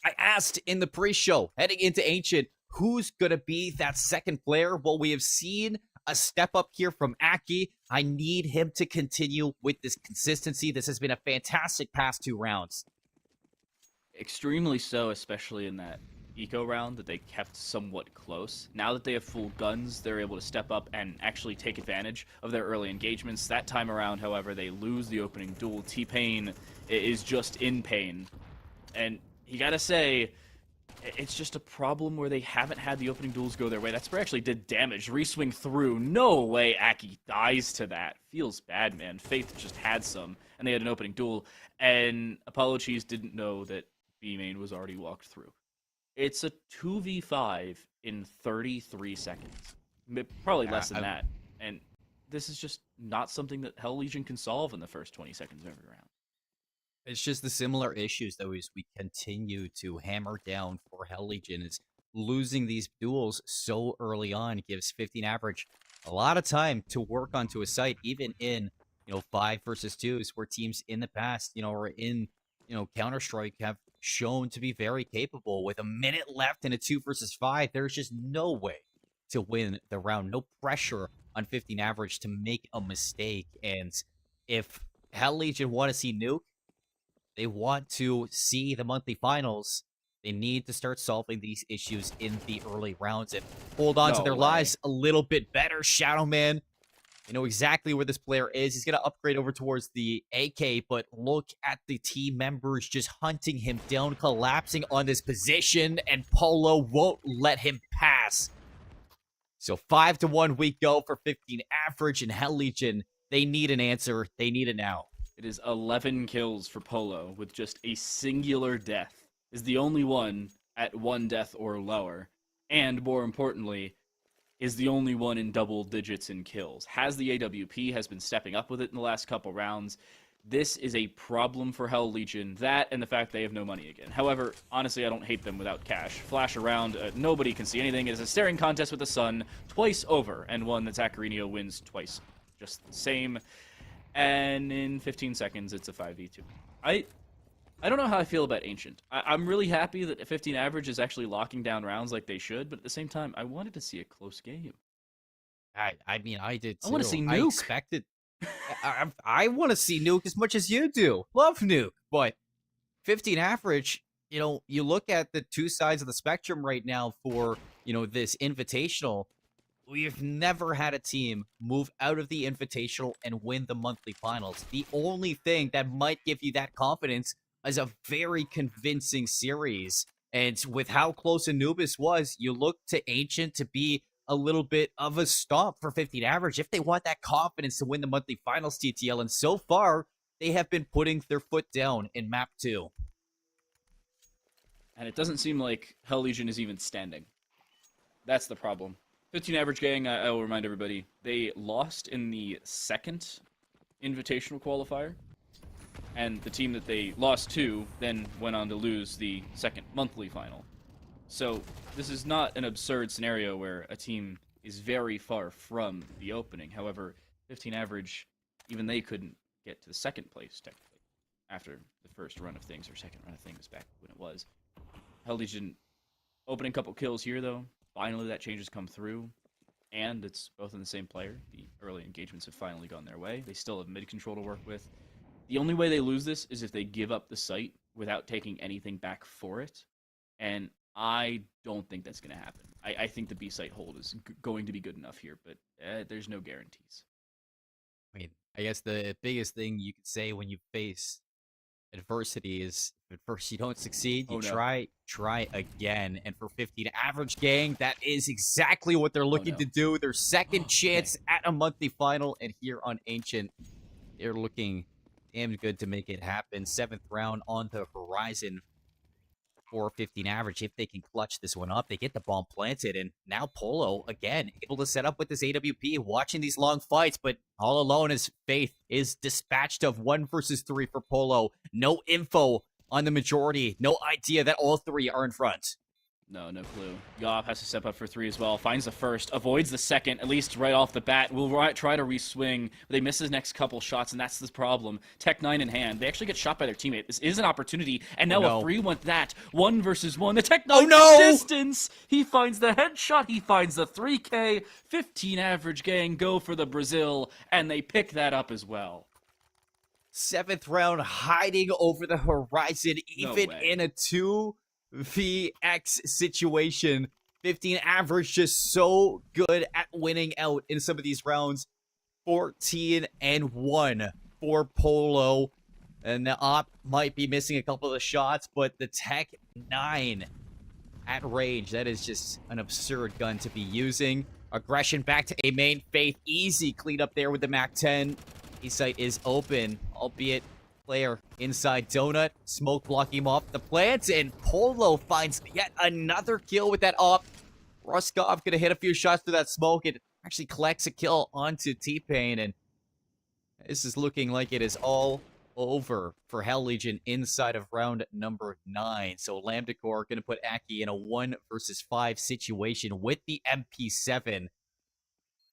I asked in the pre-show, heading into Ancient, who's going to be that second player? Well, we have seen a step up here from Aki. I need him to continue with this consistency. This has been a fantastic past 2 rounds. Extremely so, especially in that eco round that they kept somewhat close. Now that they have full guns, they're able to step up and actually take advantage of their early engagements. That time around, however, they lose the opening duel. T-Pain is just in pain. And you gotta say, it's just a problem where they haven't had the opening duels go their way. That spray actually did damage. Reswing through. No way Aki dies to that. Feels bad, man. Faith just had some, and they had an opening duel. And Apollo Cheese didn't know that B-Main was already walked through. It's a 2v5 in 33 seconds. Probably less than that. And this is just not something that Hell Legion can solve in the first 20 seconds of every round. It's just the similar issues that we continue to hammer down for Hell Legion is losing these duels so early on gives 15 average a lot of time to work onto a site, even in 5 versus 2s where teams in the past or in Counter-Strike have shown to be very capable. With a minute left in a 2 versus 5, there's just no way to win the round. No pressure on 15 average to make a mistake. And if Hell Legion want to see Nuke, they want to see the monthly finals, they need to start solving these issues in the early rounds and hold on to their lives a little bit better. Shadow Man, you know exactly where this player is. He's going to upgrade over towards the AK, but look at the team members just hunting him down, collapsing on this position, and Polo won't let him pass. So 5-1 we go for 15 average, and Hell Legion, they need an answer. They need it now. It is 11 kills for Polo with just a singular death. Is the only one at 1 death or lower. And more importantly, is the only one in double digits in kills. Has the AWP, has been stepping up with it in the last couple rounds. This is a problem for Hell Legion. That and the fact they have no money again. However, honestly, I don't hate them without cash. Flash around, nobody can see anything. It is a staring contest with the sun twice over, and one that Zacharino wins twice. Just the same. And in 15 seconds, it's a 5v2. I don't know how I feel about Ancient. I'm really happy that 15 average is actually locking down rounds like they should, but at the same time, I wanted to see a close game. I mean, I did too. I want to see Nuke. I expected... I want to see Nuke as much as you do. Love Nuke, but 15 average, you look at the two sides of the spectrum right now for, this Invitational. We've never had a team move out of the Invitational and win the monthly finals. The only thing that might give you that confidence is a very convincing series. And with how close Anubis was, you look to Ancient to be a little bit of a stomp for 15 average if they want that confidence to win the monthly finals, TTL. And so far, they have been putting their foot down in map 2. And it doesn't seem like Hell Legion is even standing. That's the problem. 15 average gang, I will remind everybody, they lost in the second Invitational Qualifier. And the team that they lost to then went on to lose the second monthly final. So this is not an absurd scenario where a team is very far from the opening. However, 15 average, even they couldn't get to the second place, technically, after the first run of things, or second run of things back when it was. Hell Legion opening couple kills here, though. Finally, that change has come through, and it's both in the same player. The early engagements have finally gone their way. They still have mid-control to work with. The only way they lose this is if they give up the site without taking anything back for it, and I don't think that's going to happen. I think the B-site hold is going to be good enough here, but there's no guarantees. I mean, I guess the biggest thing you could say when you face adversity is, at first you don't succeed, you try again. And for 15 average gang, that is exactly what they're looking to do. Their second chance at a monthly final, and here on Ancient, they're looking damn good to make it happen. 7th round on the horizon for 15 average. If they can clutch this one up, they get the bomb planted, and now Polo, again, able to set up with this AWP, watching these long fights, but all alone as Faith is dispatched of 1 versus 3 for Polo. No info on the majority, no idea that all 3 are in front. No clue. Yob has to step up for 3 as well. Finds the first, avoids the second, at least right off the bat. Will try to re-swing, but they miss his next couple shots, and that's the problem. Tech 9 in hand. They actually get shot by their teammate. This is an opportunity, and now a 3-1 that. 1 versus 1. The Tech 9 distance! He finds the headshot, he finds the 3K. 15 average gang go for the Brazil, and they pick that up as well. 7th round hiding over the horizon, even in a 2vx situation. 15 average just so good at winning out in some of these rounds. 14-1 for Polo. And the op might be missing a couple of the shots, but the Tech 9 at range, that is just an absurd gun to be using. Aggression back to A main. Faith easy clean up there with the MAC-10. E-site is open, albeit player inside Donut. Smoke blocking him off the plant, and Polo finds yet another kill with that op. Ruskov gonna hit a few shots through that smoke. It actually collects a kill onto T-Pain, and this is looking like it is all over for Hell Legion inside of round number 9. So Lambda Core gonna put Aki in a 1 versus 5 situation with the MP7,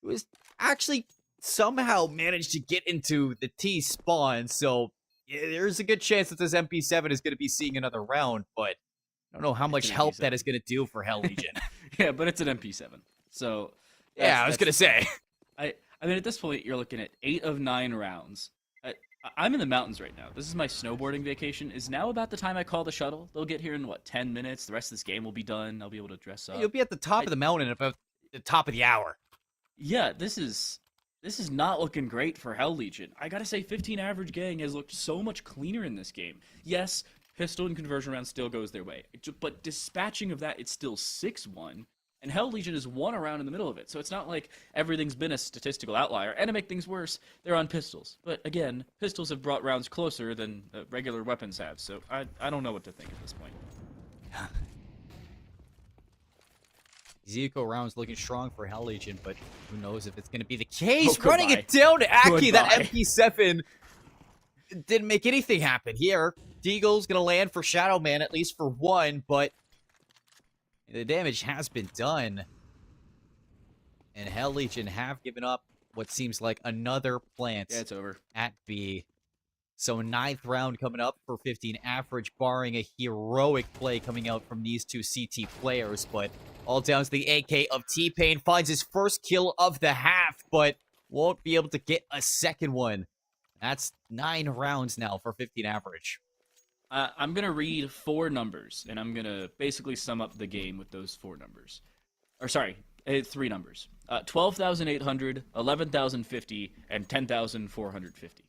who has actually somehow managed to get into the T spawn. So yeah, there's a good chance that this MP7 is going to be seeing another round, but I don't know how much help that is going to do for Hell Legion. Yeah, but it's an MP7. So yeah, I was going to say. I mean, at this point, you're looking at 8 of 9 rounds. I'm in the mountains right now. This is my snowboarding vacation. Is now about the time I call the shuttle. They'll get here in, 10 minutes? The rest of this game will be done. I'll be able to dress up. You'll be at the top of the mountain about the top of the hour. Yeah, this is not looking great for Hell Legion. I gotta say, 15 average gang has looked so much cleaner in this game. Yes, pistol and conversion round still goes their way, but dispatching of that, it's still 6-1, and Hell Legion is 1 around in the middle of it, so it's not like everything's been a statistical outlier. And to make things worse, they're on pistols. But again, pistols have brought rounds closer than regular weapons have, so I don't know what to think at this point. Zico rounds looking strong for Hell Legion, but who knows if it's going to be the case. Oh, running it down to Aki. Goodbye. That MP7 didn't make anything happen here. Deagle's going to land for Shadow Man, at least for 1, but the damage has been done. And Hell Legion have given up what seems like another plant. Yeah, it's over. At B. So 9th round coming up for 15 average, barring a heroic play coming out from these two CT players, but all down to the AK of T-Pain. Finds his first kill of the half, but won't be able to get a second one. That's 9 rounds now for 15 average. I'm going to read 4 numbers, and I'm going to basically sum up the game with those 4 numbers. Or sorry, 3 numbers. 12,800, 11,050, and 10,450.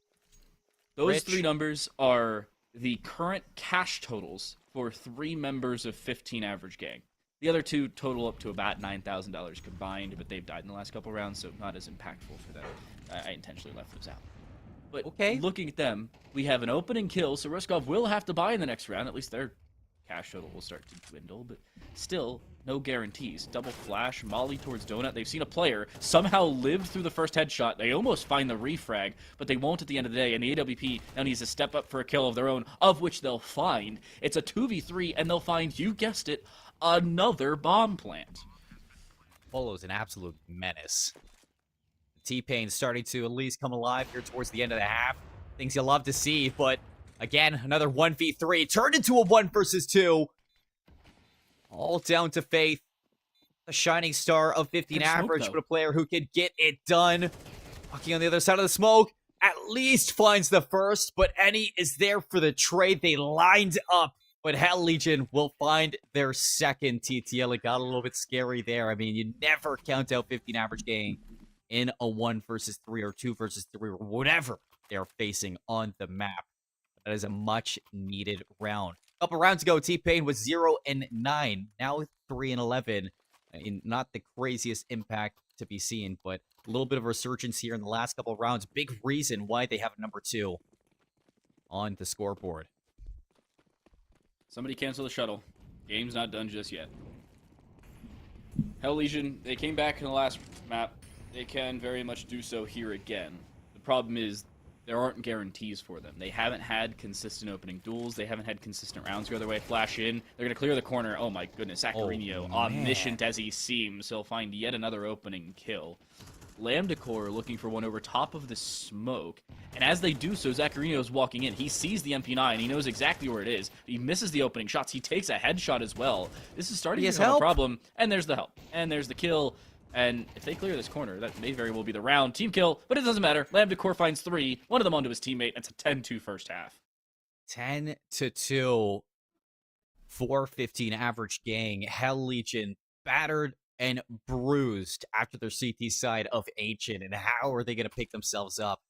Those 3 numbers are the current cash totals for 3 members of 15 average gang. The other 2 total up to about $9,000 combined, but they've died in the last couple rounds, so not as impactful for them. I intentionally left those out. But looking at them, we have an opening kill, so Ruskov will have to buy in the next round. At least their cash total will start to dwindle, but still, no guarantees. Double flash, molly towards Donut. They've seen a player somehow live through the first headshot. They almost find the refrag, but they won't at the end of the day, and the AWP now needs to step up for a kill of their own, of which they'll find. It's a 2v3, and they'll find, you guessed it, another bomb plant. Polo's an absolute menace. T-Pain starting to at least come alive here towards the end of the half. Things you'll love to see, but again, another 1v3 turned into a 1 versus 2. All down to Faith, a shining star of 15 average, but a player who can get it done. Walking on the other side of the smoke, at least finds the first, but Eni is there for the trade. They lined up, but Hell Legion will find their second TTL. It got a little bit scary there. I mean, you never count out 15 average game in a 1 versus 3 or 2 versus 3 or whatever they're facing on the map. That is a much-needed round. A couple rounds ago, T-Pain was 0-9. Now 3-11. Not the craziest impact to be seen, but a little bit of resurgence here in the last couple of rounds. Big reason why they have number 2 on the scoreboard. Somebody cancel the shuttle. Game's not done just yet. Hell Legion, they came back in the last map. They can very much do so here again. The problem is there aren't guarantees for them. They haven't had consistent opening duels. They haven't had consistent rounds go their way. Flash in. They're going to clear the corner. Oh my goodness. Zacharino, omniscient as he seems, he'll find yet another opening kill. Lambda Core looking for one over top of the smoke. And as they do so, Zacharino's walking in. He sees the MP9. He knows exactly where it is. He misses the opening shots. He takes a headshot as well. This is starting to become a problem. And there's the help. And there's the kill. And if they clear this corner, that may very well be the round. Team kill, but it doesn't matter. Lambda Core finds 3. One of them onto his teammate. It's a 10-2 first half. 10-2. 4-15 average gang. Hell Legion battered and bruised after their CT side of Ancient. And how are they going to pick themselves up?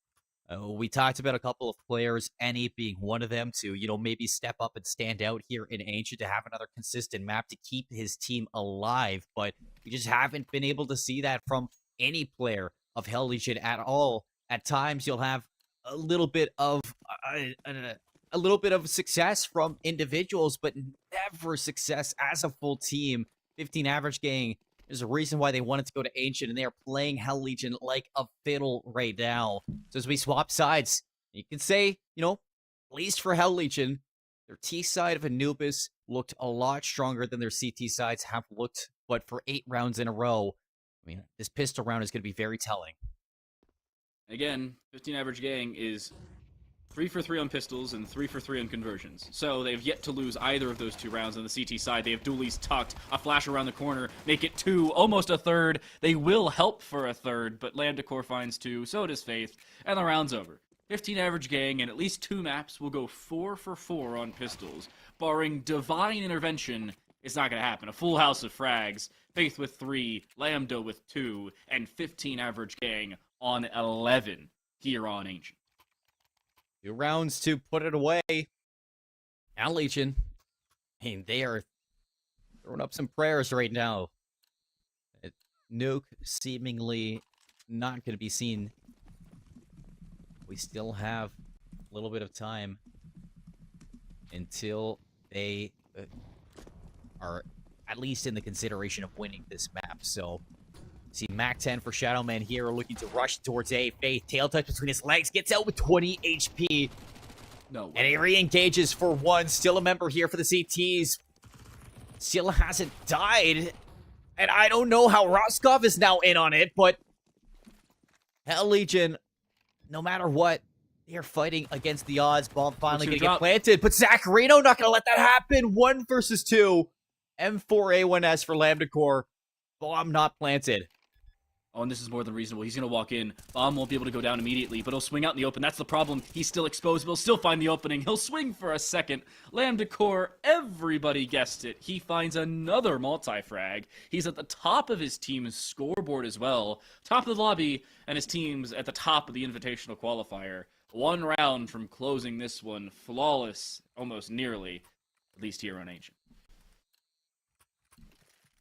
We talked about a couple of players, Eni being one of them, to, maybe step up and stand out here in Ancient to have another consistent map to keep his team alive. But we just haven't been able to see that from any player of Hell Legion at all. At times, you'll have a little bit of success from individuals, but never success as a full team. 15 average gang There's a reason why they wanted to go to Ancient, and they are playing Hell Legion like a fiddle right now. So as we swap sides, you can say, at least for Hell Legion, their T side of Anubis looked a lot stronger than their CT sides have looked. But for 8 rounds in a row, this pistol round is going to be very telling. Again, 15 average gang is 3 for 3 on pistols and 3 for 3 on conversions. So they've yet to lose either of those 2 rounds. On the CT side, they have dualies tucked, a flash around the corner, make it 2, almost a third. They will help for a third, but Lambda Core finds 2, so does Faith, and the round's over. 15 average gang, and at least 2 maps will go 4 for 4 on pistols. Barring divine intervention, it's not going to happen. A full house of frags, Faith with 3, Lambda with 2, and 15 average gang on 11 here on Ancient. 2 rounds to put it away. Now Legion, they are throwing up some prayers right now. Nuke seemingly not going to be seen. We still have a little bit of time until they are at least in the consideration of winning this map. So, see Mac 10 for Shadowman here, looking to rush towards A. Faith, tail touch between his legs, gets out with 20 HP. No way. And he re-engages for 1. Still a member here for the CTs. Still hasn't died. And I don't know how Roscoff is now in on it, but Hell Legion, no matter what, they are fighting against the odds. Bomb finally going to get planted, but Zacharino not going to let that happen. 1 versus 2. M4A1S for Lambda Core. Bomb not planted. Oh, and this is more than reasonable. He's going to walk in. Bomb won't be able to go down immediately, but he'll swing out in the open. That's the problem. He's still exposed, but he'll still find the opening. He'll swing for a second. Lambda Core, everybody guessed it. He finds another multi-frag. He's at the top of his team's scoreboard as well. Top of the lobby, and his team's at the top of the Invitational Qualifier. 1 round from closing this one. Flawless, almost nearly. At least here on Ancient.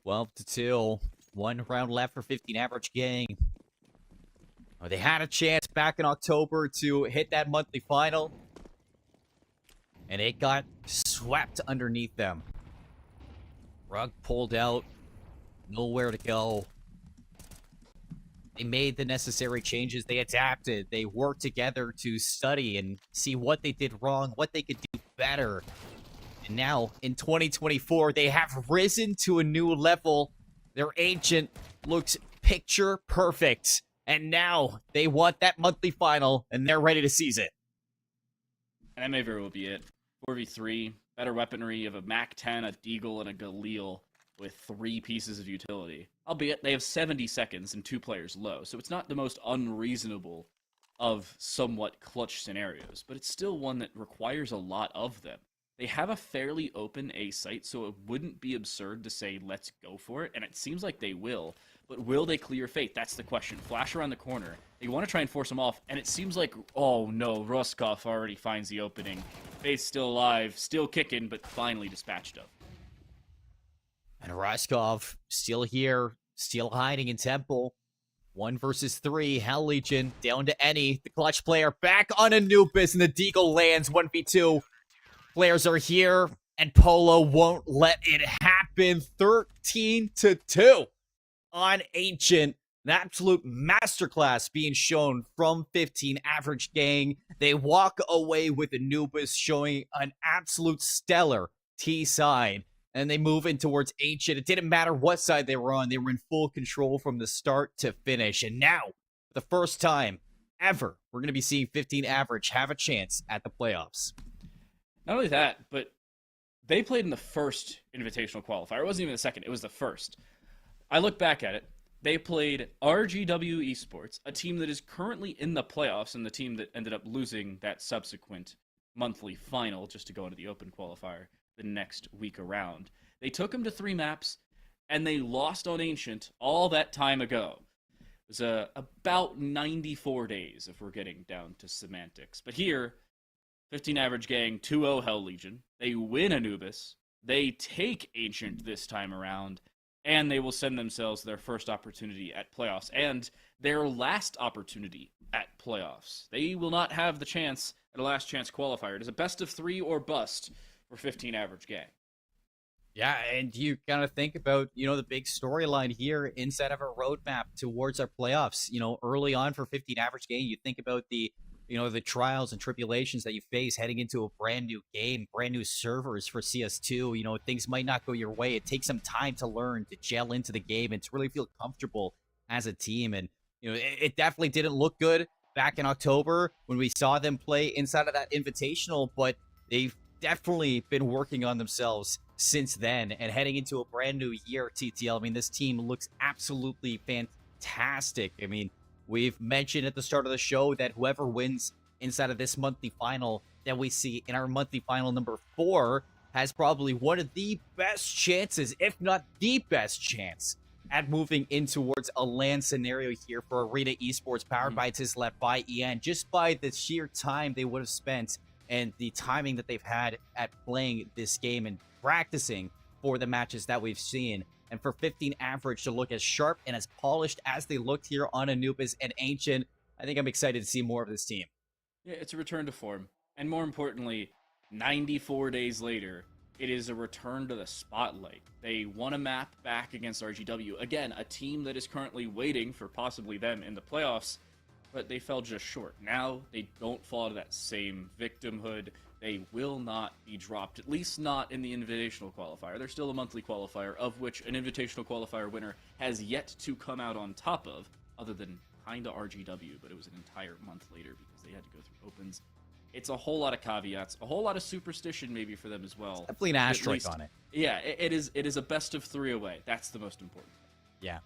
12-2. 1 round left for 15 average gang. They had a chance back in October to hit that monthly final, and it got swept underneath them. Rug pulled out. Nowhere to go. They made the necessary changes. They adapted. They worked together to study and see what they did wrong, what they could do better. And now, in 2024, they have risen to a new level. Their Ancient looks picture perfect. And now they want that monthly final, and they're ready to seize it. And that may very well be it. 4v3, better weaponry of a Mac 10, a Deagle, and a Galil with 3 pieces of utility. Albeit, they have 70 seconds and 2 players low, so it's not the most unreasonable of somewhat clutch scenarios, but it's still one that requires a lot of them. They have a fairly open A site, so it wouldn't be absurd to say, let's go for it, and it seems like they will. But will they clear Fate? That's the question. Flash around the corner. They want to try and force him off, and it seems like, oh no, Ruskov already finds the opening. Fate's still alive, still kicking, but finally dispatched of. And Ruskov still here, still hiding in Temple. 1 versus 3, Hell Legion down to Any. The clutch player back on Anubis, and the Deagle lands 1v2. Players are here, and Polo won't let it happen. 13-2 on Ancient. An absolute masterclass being shown from 15 average gang. They walk away with Anubis showing an absolute stellar T side. And they move in towards Ancient. It didn't matter what side they were on. They were in full control from the start to finish. And now, for the first time ever, we're going to be seeing 15 average have a chance at the playoffs. Not only that, but they played in the first Invitational Qualifier. It wasn't even the second. It was the first. I look back at it. They played RGW Esports, a team that is currently in the playoffs, and the team that ended up losing that subsequent monthly final just to go into the open qualifier the next week around. They took them to 3 maps, and they lost on Ancient all that time ago. It was about 94 days, if we're getting down to semantics. But here, 15 average gang, 2-0 Hell Legion. They win Anubis. They take Ancient this time around, and they will send themselves their first opportunity at playoffs and their last opportunity at playoffs. They will not have the chance at a last chance qualifier. It is a best of 3 or bust for 15 average gang. Yeah, and you kind of think about, the big storyline here inside of our roadmap towards our playoffs. Early on for 15 average game, you think about the trials and tribulations that you face heading into a brand new game, brand new servers for CS2. Things might not go your way. It takes some time to learn, to gel into the game, and to really feel comfortable as a team. And, it definitely didn't look good back in October when we saw them play inside of that invitational, but they've definitely been working on themselves since then and heading into a brand new year. TTL, I mean, this team looks absolutely fantastic. I mean, we've mentioned at the start of the show that whoever wins inside of this monthly final that we see in our monthly final number 4 has probably one of the best chances, if not the best chance, at moving in towards a LAN scenario here for Arena Esports, powered by Etisalat by EN, just by the sheer time they would have spent and the timing that they've had at playing this game and practicing for the matches that we've seen. And for 15 average to look as sharp and as polished as they looked here on Anubis and Ancient, I think I'm excited to see more of this team. Yeah, it's a return to form. And more importantly, 94 days later, it is a return to the spotlight. They won a map back against RGW. Again, a team that is currently waiting for possibly them in the playoffs, but they fell just short. Now, they don't fall to that same victimhood. They will not be dropped, at least not in the Invitational Qualifier. There's still a monthly qualifier, of which an Invitational Qualifier winner has yet to come out on top of, other than kinda RGW, but it was an entire month later because they had to go through opens. It's a whole lot of caveats, a whole lot of superstition maybe for them as well. Definitely an asterisk on it. Yeah, it is a best of 3 away. That's the most important. Yeah.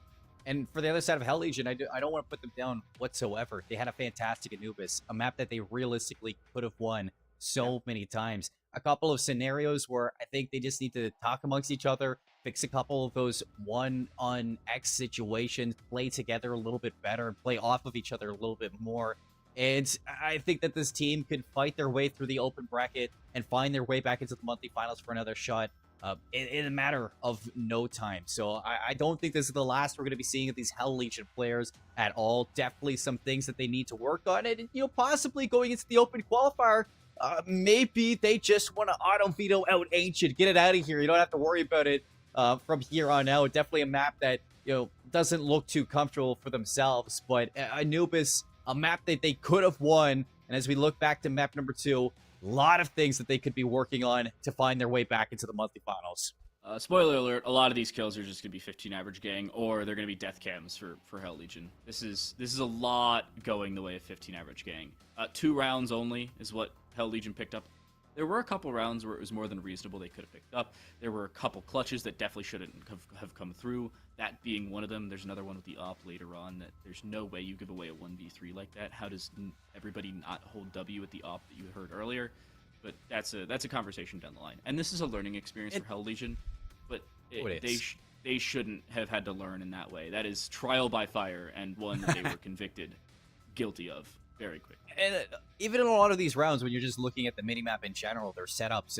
And for the other side of Hell Legion, I don't want to put them down whatsoever. They had a fantastic Anubis, a map that they realistically could have won so many times. A couple of scenarios where I think they just need to talk amongst each other, fix a couple of those 1-on-X situations, play together a little bit better, and play off of each other a little bit more. And I think that this team could fight their way through the open bracket and find their way back into the monthly finals for another shot in a matter of no time. So I don't think this is the last we're going to be seeing of these Hell Legion players at all. Definitely some things that they need to work on. And, possibly going into the open qualifier, maybe they just want to auto veto out Ancient. Get it out of here. You don't have to worry about it from here on out. Definitely a map that, doesn't look too comfortable for themselves. But Anubis, a map that they could have won. And as we look back to map number 2, a lot of things that they could be working on to find their way back into the monthly finals. Spoiler alert, a lot of these kills are just going to be 15 average gang, or they're going to be death cams for Hell Legion. This is a lot going the way of 15 average gang. 2 rounds only is what Hell Legion picked up. There were a couple rounds where it was more than reasonable they could have picked up. There were a couple clutches that definitely shouldn't have come through, that being one of them. There's another one with the op later on that there's no way you give away a 1v3 like that. How does everybody not hold W at the op that you heard earlier? But that's a conversation down the line. And this is a learning experience for Hell Legion, but they shouldn't have had to learn in that way. That is trial by fire, and one that they were convicted guilty of very quick. And even in a lot of these rounds, when you're just looking at the minimap in general, their setups,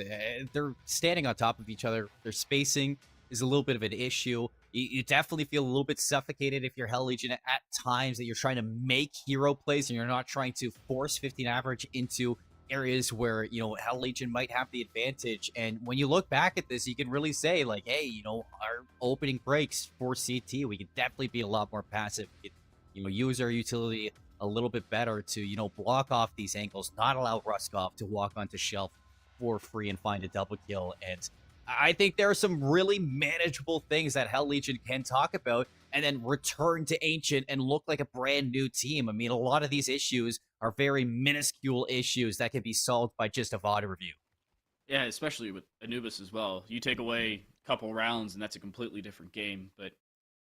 they're standing on top of each other. Their spacing is a little bit of an issue. You definitely feel a little bit suffocated if you're Hell Legion at times, that you're trying to make hero plays and you're not trying to force 15 average into areas where, Hell Legion might have the advantage. And when you look back at this, you can really say, like, hey, our opening breaks for CT, we could definitely be a lot more passive. We could, use our utility a little bit better to, block off these angles, not allow Ruskov to walk onto shelf for free and find a double kill. And I think there are some really manageable things that Hell Legion can talk about and then return to Ancient and look like a brand new team. I mean, a lot of these issues are very minuscule issues that can be solved by just a VOD review. Yeah, especially with Anubis as well. You take away a couple rounds and that's a completely different game, but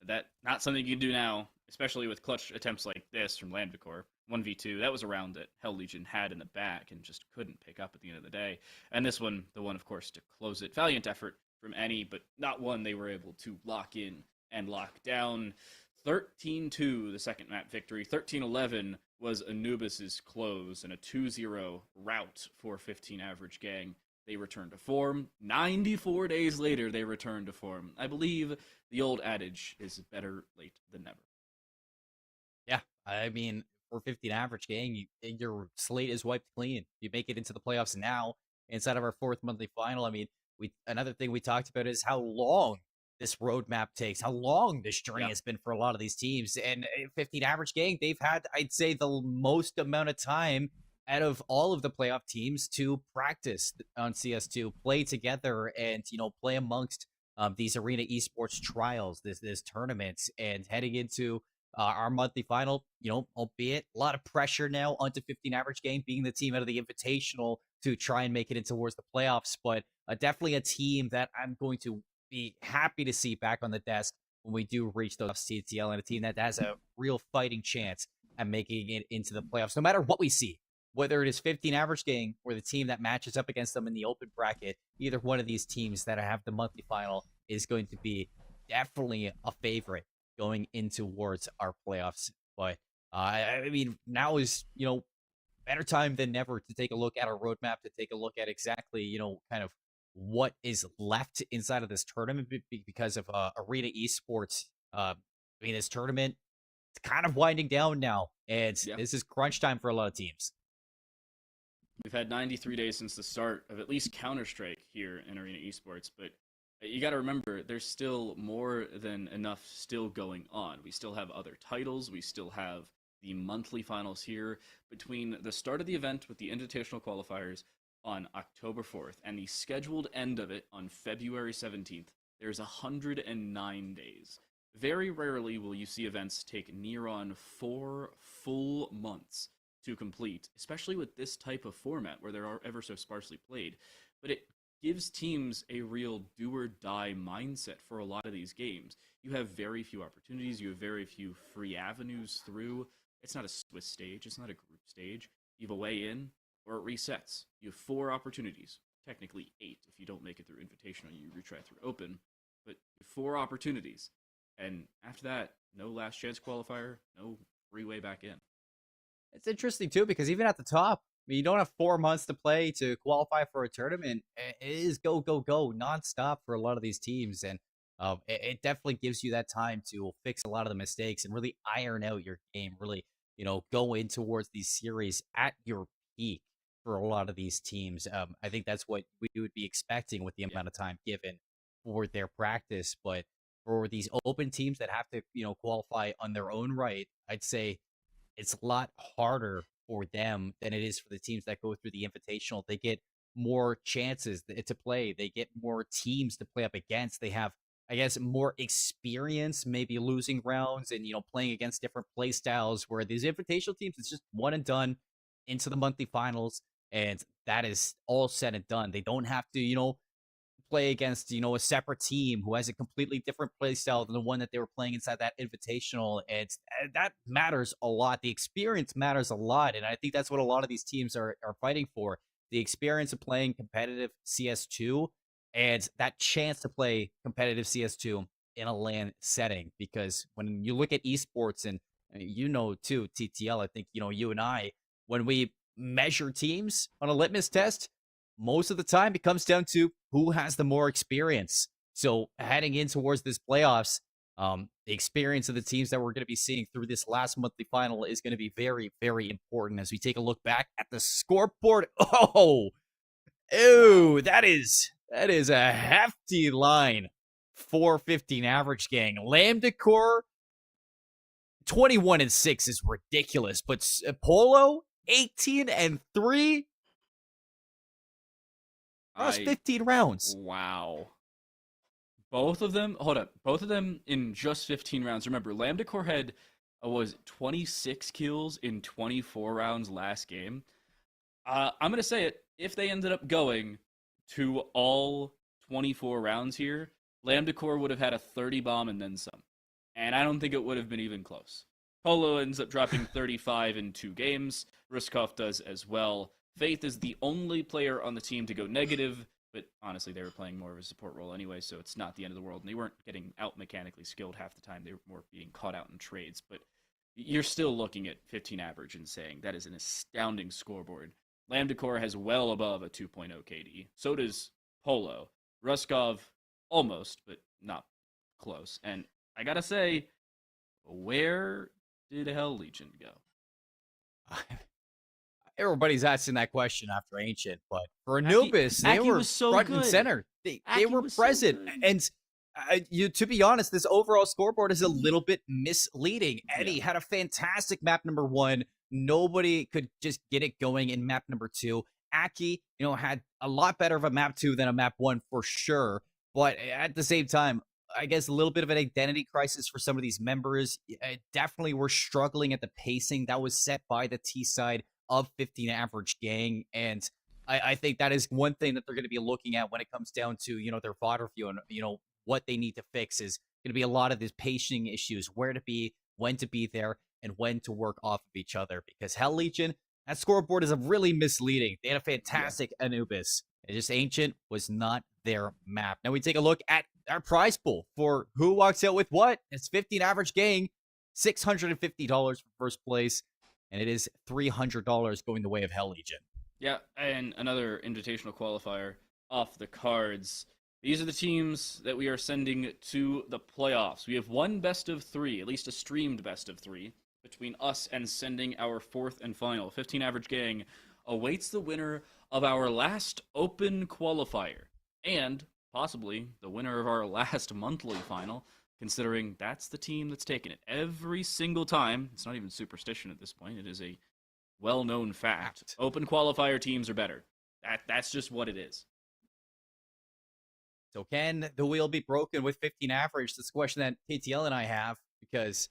that not something you can do now, especially with clutch attempts like this from Landvicor. 1v2, that was a round that Hell Legion had in the back and just couldn't pick up at the end of the day. And this one, the one, of course, to close it. Valiant effort from any, but not one they were able to lock in and lock down. 13-2, the second map victory. 13-11 was Anubis's close and a 2-0 rout for 15 average gang. They returned to form. 94 days later, they returned to form. I believe the old adage is better late than never. Yeah, I mean, for 15 average gang, your slate is wiped clean. You make it into the playoffs now instead of our 4th monthly final. I mean, Another thing we talked about is how long this roadmap takes, how long this journey Yeah. has been for a lot of these teams. And 15 average gang, they've had, I'd say, the most amount of time out of all of the playoff teams to practice on CS2, play together, and play amongst these Arena Esports trials, this tournament, and heading into our monthly final. Albeit a lot of pressure now onto 15 average game, being the team out of the Invitational to try and make it in towards the playoffs, but definitely a team that I'm going to be happy to see back on the desk when we do reach those CTL, and a team that has a real fighting chance at making it into the playoffs, no matter what we see. Whether it is 15 average game or the team that matches up against them in the open bracket, either one of these teams that have the monthly final is going to be definitely a favorite going in towards our playoffs. But I mean, now is better time than never to take a look at our roadmap, to take a look at exactly kind of what is left inside of this tournament because of Arena Esports. I mean, this tournament, it's kind of winding down now, and this is crunch time for a lot of teams. We've had 93 days since the start of at least Counter-Strike here in Arena Esports, but you got to remember, there's still more than enough still going on. We still have other titles. We still have the monthly finals here. Between the start of the event with the Invitational Qualifiers on October 4th and the scheduled end of it on February 17th, there's 109 days. Very rarely will you see events take near on 4 full months to complete, especially with this type of format where they're ever so sparsely played. But it gives teams a real do-or-die mindset for a lot of these games. You have very few opportunities. You have very few free avenues through. It's not a Swiss stage. It's not a group stage. You have a way in, or it resets. You have 4 opportunities. Technically 8 if you don't make it through Invitational, you retry through Open. But 4 opportunities. And after that, no last chance qualifier, no free way back in. It's interesting, too, because even at the top, I mean, you don't have 4 months to play to qualify for a tournament. It is go, go, go nonstop for a lot of these teams. And it definitely gives you that time to fix a lot of the mistakes and really iron out your game, really, go in towards these series at your peak for a lot of these teams. I think that's what we would be expecting with the amount of time given for their practice. But for these open teams that have to, qualify on their own right, I'd say it's a lot harder for them than it is for the teams that go through the Invitational. They get more chances to play. They get more teams to play up against. They have, I guess, more experience, maybe losing rounds and, playing against different play styles, where these Invitational teams, it's just one and done into the monthly finals. And that is all said and done. They don't have to, play against, a separate team who has a completely different play style than the one that they were playing inside that Invitational. And that matters a lot. The experience matters a lot. And I think that's what a lot of these teams are fighting for. The experience of playing competitive CS2 and that chance to play competitive CS2 in a LAN setting. Because when you look at esports, and too, TTL, I think, you and I, when we measure teams on a litmus test, most of the time it comes down to who has the more experience. So heading in towards this playoffs, the experience of the teams that we're going to be seeing through this last monthly final is going to be very, very important as we take a look back at the scoreboard. That is a hefty line. 415 average gang. Lambda Core 21-6 is ridiculous, but Polo 18-3. That was 15 rounds. Wow. Both of them, hold up. Both of them in just 15 rounds. Remember, Lambda Core had, 26 kills in 24 rounds last game. I'm going to say it. If they ended up going to all 24 rounds here, Lambda Core would have had a 30 bomb and then some. And I don't think it would have been even close. Polo ends up dropping 35 in 2 games. Ruskov does as well. Faith is the only player on the team to go negative, but honestly, they were playing more of a support role anyway, so it's not the end of the world. And they weren't getting out mechanically skilled half the time. They were more being caught out in trades. But you're still looking at 15 average and saying that is an astounding scoreboard. Lambda Core has well above a 2.0 KD. So does Polo. Ruskov, almost, but not close. And I gotta say, where did Hell Legion go? Everybody's asking that question after Ancient, but for Aki- Anubis, they Aki were was so front and good. center. They Aki were was so present, good. and to be honest, this overall scoreboard is a little bit misleading. Eddie Yeah. had a fantastic map number 1. Nobody could just get it going in map number 2. Aki, had a lot better of a map 2 than a map 1 for sure. But at the same time, I guess a little bit of an identity crisis for some of these members. Definitely were struggling at the pacing that was set by the T side of 15 average gang. And I think that is one thing that they're going to be looking at when it comes down to, their VOD review and, what they need to fix is going to be a lot of these pacing issues, where to be, when to be there, and when to work off of each other. Because Hell Legion, that scoreboard is really misleading. They had a fantastic Anubis. It just Ancient was not their map. Now we take a look at our prize pool for who walks out with what. It's 15 average gang, $650 for first place, and it is $300 going the way of Hell Legion. Yeah, and another invitational qualifier off the cards. These are the teams that we are sending to the playoffs. We have one best of 3, at least a streamed best of 3, between us and sending our 4th and final. 15 average gang awaits the winner of our last open qualifier, and possibly the winner of our last monthly final, considering that's the team that's taken it every single time. It's not even superstition at this point. It is a well-known fact. Open qualifier teams are better. That's just what it is. So can the wheel be broken with 15 average? That's a question that KTL and I have, because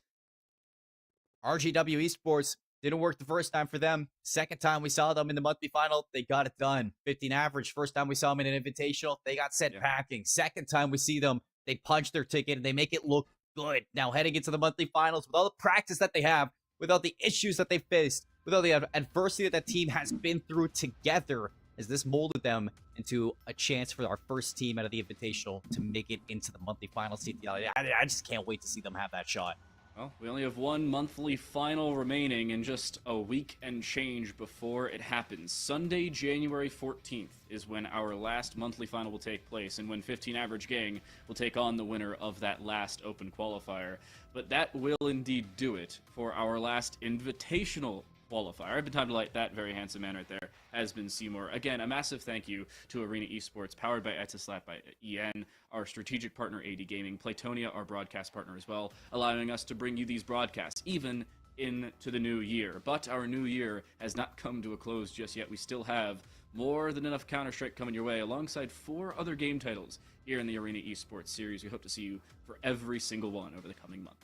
RGW Esports didn't work the first time for them. Second time we saw them in the monthly final, they got it done. 15 average. First time we saw them in an invitational, they got sent packing. Second time we see them, they punch their ticket and they make it look good. Now heading into the monthly finals, with all the practice that they have, with all the issues that they faced, with all the adversity that that team has been through together, has this molded them into a chance for our first team out of the invitational to make it into the monthly final. CTL. I just can't wait to see them have that shot. Well, we only have one monthly final remaining and just a week and change before it happens. Sunday, January 14th is when our last monthly final will take place, and when 15 average gang will take on the winner of that last open qualifier. But that will indeed do it for our last invitational qualifier. I've been time to light that very handsome man right there has been Seymour. Again, a massive thank you to Arena Esports, powered by Etisalat by EN, our strategic partner AD Gaming, Playtonia, our broadcast partner as well, allowing us to bring you these broadcasts even into the new year. But our new year has not come to a close just yet. We still have more than enough Counter-Strike coming your way, alongside 4 other game titles here in the Arena Esports series. We hope to see you for every single one over the coming month.